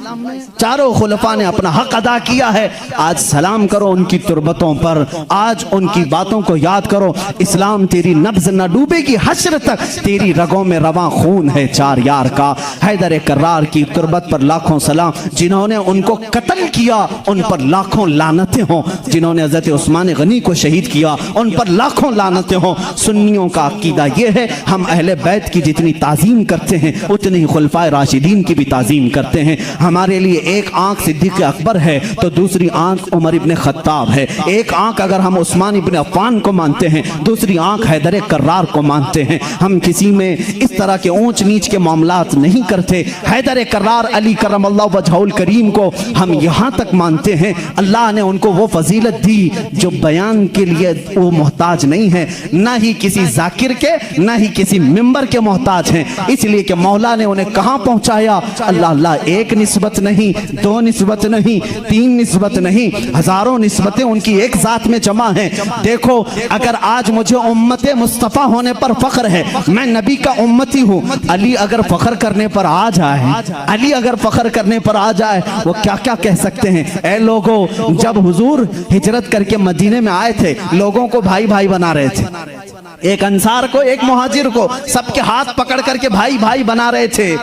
चारों खुलफा ने अपना हक अदा किया है। आज सलाम करो उनकी तुरबतों पर, आज उनकी बातों को याद करो। इस्लाम तेरी नब्ज न डूबेगी, हश्र तक तेरी रगों में रवां खून है चार यार का। हैदर कर्रार की तुरबत पर लाखों सलाम। जिन्होंने उनको कत्ल किया उन पर लाखों लानतें हों, जिन्होंने हजरत उस्मान गनी को शहीद किया उन पर लाखों लानतें हों। सुन्नियों का अकीदा यह है, हम अहले बैत की जितनी ताजीम करते हैं उतनी ही खुलफाए राशिदीन की भी ताजीम करते हैं। हमारे लिए एक आंख सिद्दीक अकबर है तो दूसरी आंख उमर इब्ने खत्ताब है। एक आंख अगर हम उस्मान इब्ने अफ़्फ़ान को मानते हैं, दूसरी आंख हैदर कर्रार को मानते हैं। हम किसी में इस तरह के ऊंच नीच के मामलात नहीं करते। हैदर कर्रार अली करमल्लाहु वजहुल करीम को हम यहाँ तक मानते हैं, अल्लाह ने उनको वो फजीलत दी जो बयान के लिए वो मोहताज नहीं है, ना ही किसी जाकिर के, ना ही किसी मिंबर के मोहताज हैं। इसलिए कि मौला ने उन्हें कहाँ पहुँचाया? अल्लाह अल्लाह, एक निस्बत नहीं, 2 निस्बत नहीं, 3 निस्बत नहीं, हजारों निस्बतें उनकी एक जात में जमा हैं। देखो, अगर आज मुझे उम्मते मुस्तफ़ा होने पर फख्र है, मैं नबी का उम्मती हूँ, अली अगर फख्र करने पर आ जाए, अली अगर फख्र करने पर आ जाए, वो क्या क्या कह सकते हैं? ऐ लोगों, जब हुजूर हिजरत करके मदीने में आए थे, लोगों को भाई भाई बना रहे थे। एक अंसार को, एक मुहाजिर को, सबके हाथ पकड़ करके भाई भाई बना रहे थे।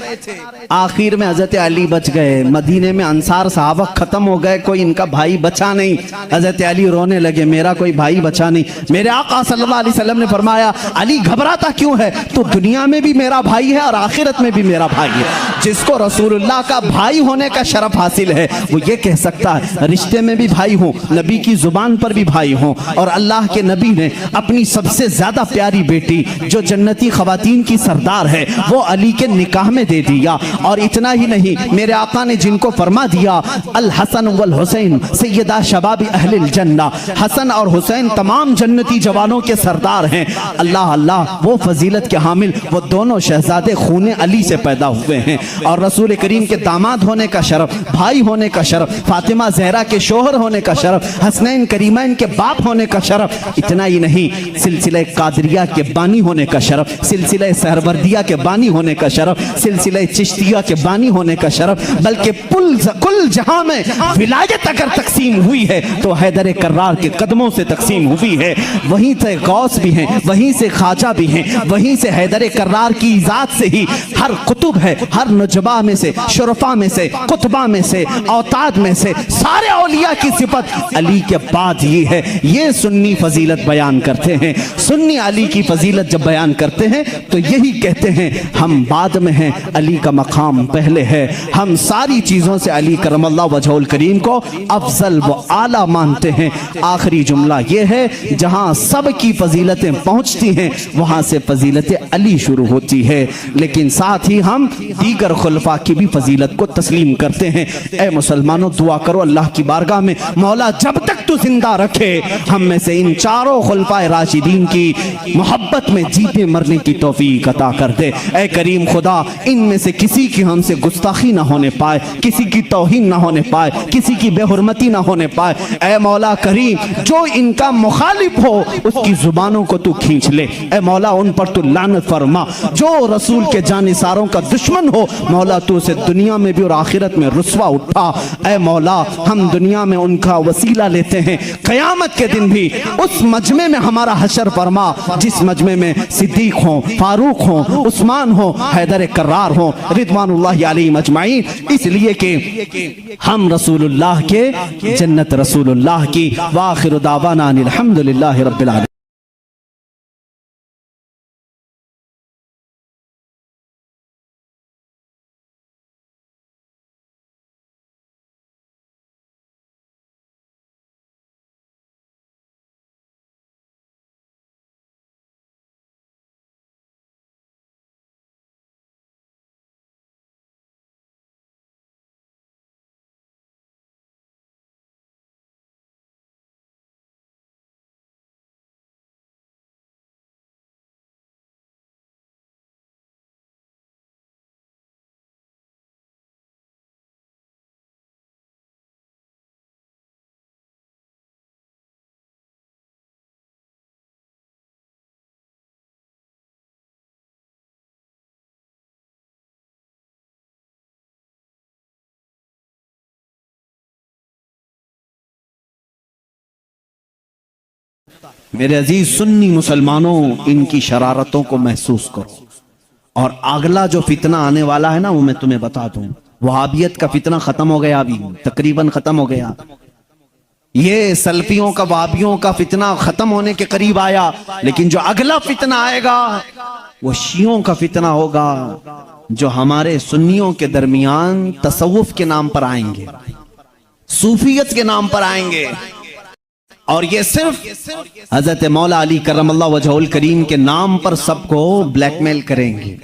आखिर में हजरत अली बच गए। मदीने में अंसार सहाबा खत्म हो गए, कोई इनका भाई बचा नहीं। हजरत अली रोने लगे, मेरा कोई भाई बचा नहीं। मेरे आका सल्लल्लाहु अलैहि वसल्लम ने फरमाया, अली घबराता क्यों है? तो दुनिया में भी मेरा भाई है और आखिरत में भी मेरा भाई है। जिसको रसूलुल्लाह का भाई होने का शरफ हासिल है वो ये कह सकता है रिश्ते में भी भाई हूँ, नबी की जुबान पर भी भाई हूँ। और अल्लाह के नबी ने अपनी सबसे ज्यादा प्यारी बेटी जो जन्नती खवातीन की सरदार है वो अली के निकाह में दे दिया। और इतना ही नहीं, मेरे आका ने जिनको फरमा दिया अल हसन वल हुसैन सैयदा शबाबी अहलिल जन्ना, हसन और हुसैन तमाम जन्नती जवानों के सरदार हैं। अल्लाह अल्लाह, वो फजीलत के हामिल वो दोनों शहजादे खूने अली से पैदा हुए हैं। और रसूल करीम के दामाद होने का शरफ, भाई होने का शरफ, फातिमा जहरा के शोहर होने का शरफ, हसनैन करीमैन के बाप होने का शरफ। इतना ही नहीं, सिलसिला कादरिया के बानी होने का शरफ, सिलसिला सहरवर्दिया के बानी होने का शरफ, सिलसिला चिश्तिया के बानी होने का शरफ, बल्कि कुल जहां में विलायत अगर तकसीम हुई है तो हैदर कर्रार के कदमों से तकसीम हुई है। वहीं से गौस भी हैं, वहीं से ख्वाजा भी हैं, वहीं से हैदर कर्रार की जात से ही हर कुतुब है, हर नुजबा में से, शुरफा में से, कुतबा में से, औताद में से सारे औलिया की सिफत अली के बाद ये है। ये सुन्नी फजीलत बयान करते हैं। सुन्नी अली की फजीलत जब बयान करते हैं तो यही कहते हैं हम बाद में हैं, अली का मकाम पहले है। हम सारी चीजों से अली करमल्लाहु वजहुल करीम को अफजल व आला मानते हैं। आखिरी जुमला ये है, जहां सब की फजीलतें पहुंचती हैं वहां से फजीलत अली शुरू होती है। लेकिन साथ ही हम दीगर खुलफा की भी फजीलत को तस्लीम करते हैं। ए मुसलमानों, दुआ करो अल्लाह की बारगाह में, मौला जब तक तू जिंदा रखे हम में से इन चारों खुलफाए राशिदीन की मोहब्बत में जीते मरने की तौफीक अता कर दे। ए करीम खुदा, इनमें से किसी की हमसे गुस्ताखी ना होने पाए, किसी की तौहीन ना होने पाए, किसी की बेहुरमती ना होने पाए। ए मौला करीम, जो इनका मुखालिफ हो उसकी जुबानों को तू खींच ले। ए मौला, उन पर तू लानत फरमा। जो रसूल के जानिसारों का दुश्मन हो मौला, तू उसे दुनिया में भी और आखिरत में रुस्वा उठा। ए मौला, हम दुनिया में उनका वसीला लेते हैं, क़यामत के दिन भी उस मजमे में हमारा हशर फरमा जिस मजमे में सिद्दीक हो, फारूक हो, उस्मान हो, हैदर कर्रार हो, रिदवानुल्लाहि अलैहिम अजमाइन। इसलिए कि हम रसूलुल्लाह के, जन्नत रसूलुल्लाह की। वाखिरु दावाना अनिल हम्दुलिल्लाहि रब्बिल आलमीन। मेरे अजीज सुन्नी मुसलमानों, इनकी शरारतों को महसूस करो। और अगला जो फितना आने वाला है ना, वो मैं तुम्हें बता दूं। वहाबियत का फितना खत्म हो गया, अभी तकरीबन खत्म हो गया। ये सल्फियों का, वहाबियों का फितना खत्म होने के करीब आया। लेकिन जो अगला फितना आएगा वो शियों का फितना होगा, जो हमारे सुन्नियों के दरमियान तसव्वुफ के नाम पर आएंगे, सूफियत के नाम पर आएंगे। और ये सिर्फ हजरत मौला अली करमल्लाहु वजहुल करीम के नाम पर सबको ब्लैकमेल करेंगे।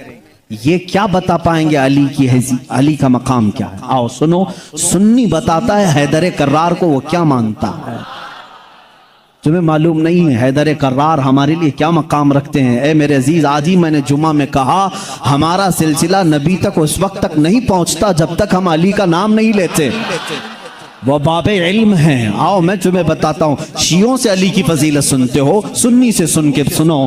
ये क्या बता पाएंगे अली की अली का मकाम क्या है? आओ सुनो, सुन्नी बताता है हैदर कर्रार को वो क्या मानता है। तुम्हें मालूम नहीं है हैदर कर्रार हमारे लिए क्या मकाम रखते हैं? ए मेरे अजीज, आज ही मैंने जुमा में कहा, हमारा सिलसिला नबी तक उस वक्त तक नहीं पहुंचता जब तक हम अली का नाम नहीं लेते। वो बाबे इल्म हैं। आओ मैं तुम्हें बताता हूँ, शियों से अली की फजीलत सुनते हो, सुन्नी से सुन के सुनो।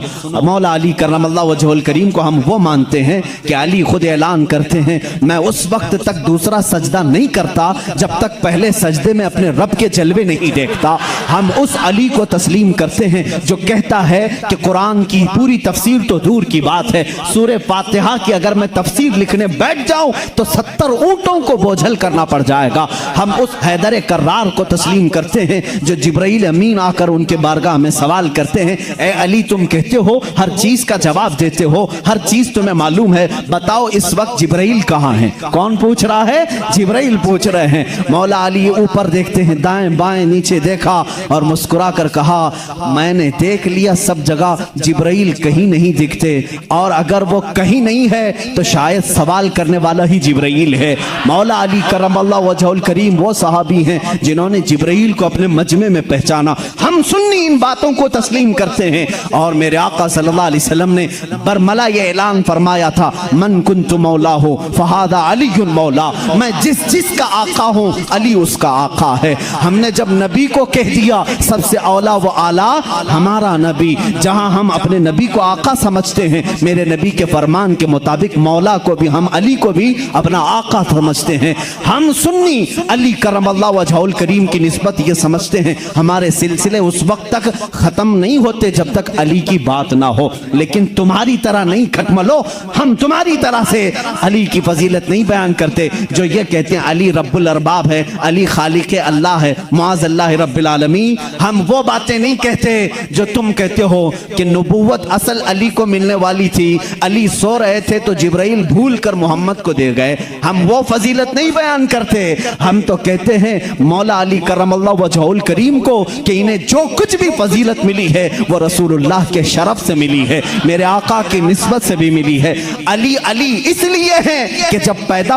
मौला अली करमल्लाहु वजहुल करीम को हम वो मानते हैं कि अली खुद ऐलान करते हैं, मैं उस वक्त तक दूसरा सजदा नहीं करता जब तक पहले सजदे में अपने रब के जलवे नहीं देखता। हम उस अली को तस्लीम करते हैं जो कहता है कि कुरान की पूरी तफसीर तो दूर की बात है, सूरे फातिहा की अगर मैं तफसीर लिखने बैठ जाऊं तो 70 ऊंटों को बोझल करना पड़ जाएगा। हम उस हैदर कर्रार को तस्लीम करते हैं, जो जिब्राइल अमीन आकर उनके बारगाह में सवाल करते हैं, ए अली तुम कहते हो हर चीज का जवाब देते हो, हर चीज तुम्हें मालूम है, बताओ इस वक्त जिब्राइल कहाँ है? कौन पूछ रहा है? जिब्राइल पूछ रहे हैं। मौला अली ऊपर देखते हैं, दाएं बाएं नीचे देखा और मुस्कुरा कर कहा, मैंने देख लिया सब जगह जिब्राइल कहीं नहीं दिखते, और अगर वो कहीं नहीं है तो शायद सवाल करने वाला ही जिब्राइल है। मौला अली करमल्लाहु वजहुल करीम वो सहाबी हैं जिन्होंने जिब्राइल को अपने मजमे में पहचाना। हम सुन्नी इन बातों को तस्लीम करते हैं। और मेरे आका सल्लल्लाहु अलैहि वसल्लम ने बरमला ये ऐलान फरमाया था, मन कुन्तु मौला हो फहादा अलीयुल मौला, मैं जिसका आका हूं अली उसका आका है। हमने जब नबी को कह दिया सबसे औला व आला हमारा नबी, जहां हम अपने नबी को आका समझते हैं, मेरे नबी के फरमान के मुताबिक मौला को भी, हम अली को भी अपना आका समझते हैं। हम सुन्नी अली करमल्लाहु वजहुल करीम की निस्बत ये समझते हैं हमारे सिलसिले उस वक्त तक खत्म नहीं होते जब तक अली की बात ना हो। लेकिन तुम्हारी तरह नहीं खटमलो, हम तुम्हारी तरह से अली की फजीलत नहीं बयान करते जो ये कहते हैं अली रब्बुल अरबाब है, अली खालिक अल्लाह है, मुआज़ अल्लाह रब्बिल आलमीन। हम वो बातें नहीं कहते जो तुम कहते हो कि नबूवत असल अली को मिलने वाली थी, अली सो रहे थे तो जिब्राइल भूल कर मोहम्मद को दे गए। हम वो फजीलत नहीं बयान करते। हम तो कहते हैं मौला अली करमल्लाहु वजहुल करीम को कि इन्हें जो कुछ भी फजीलत मिली है वो रसूलुल्लाह के शरफ से मिली है, मेरे आका की निस्बत से भी मिली है। अली अली इसलिए है कि जब पैदा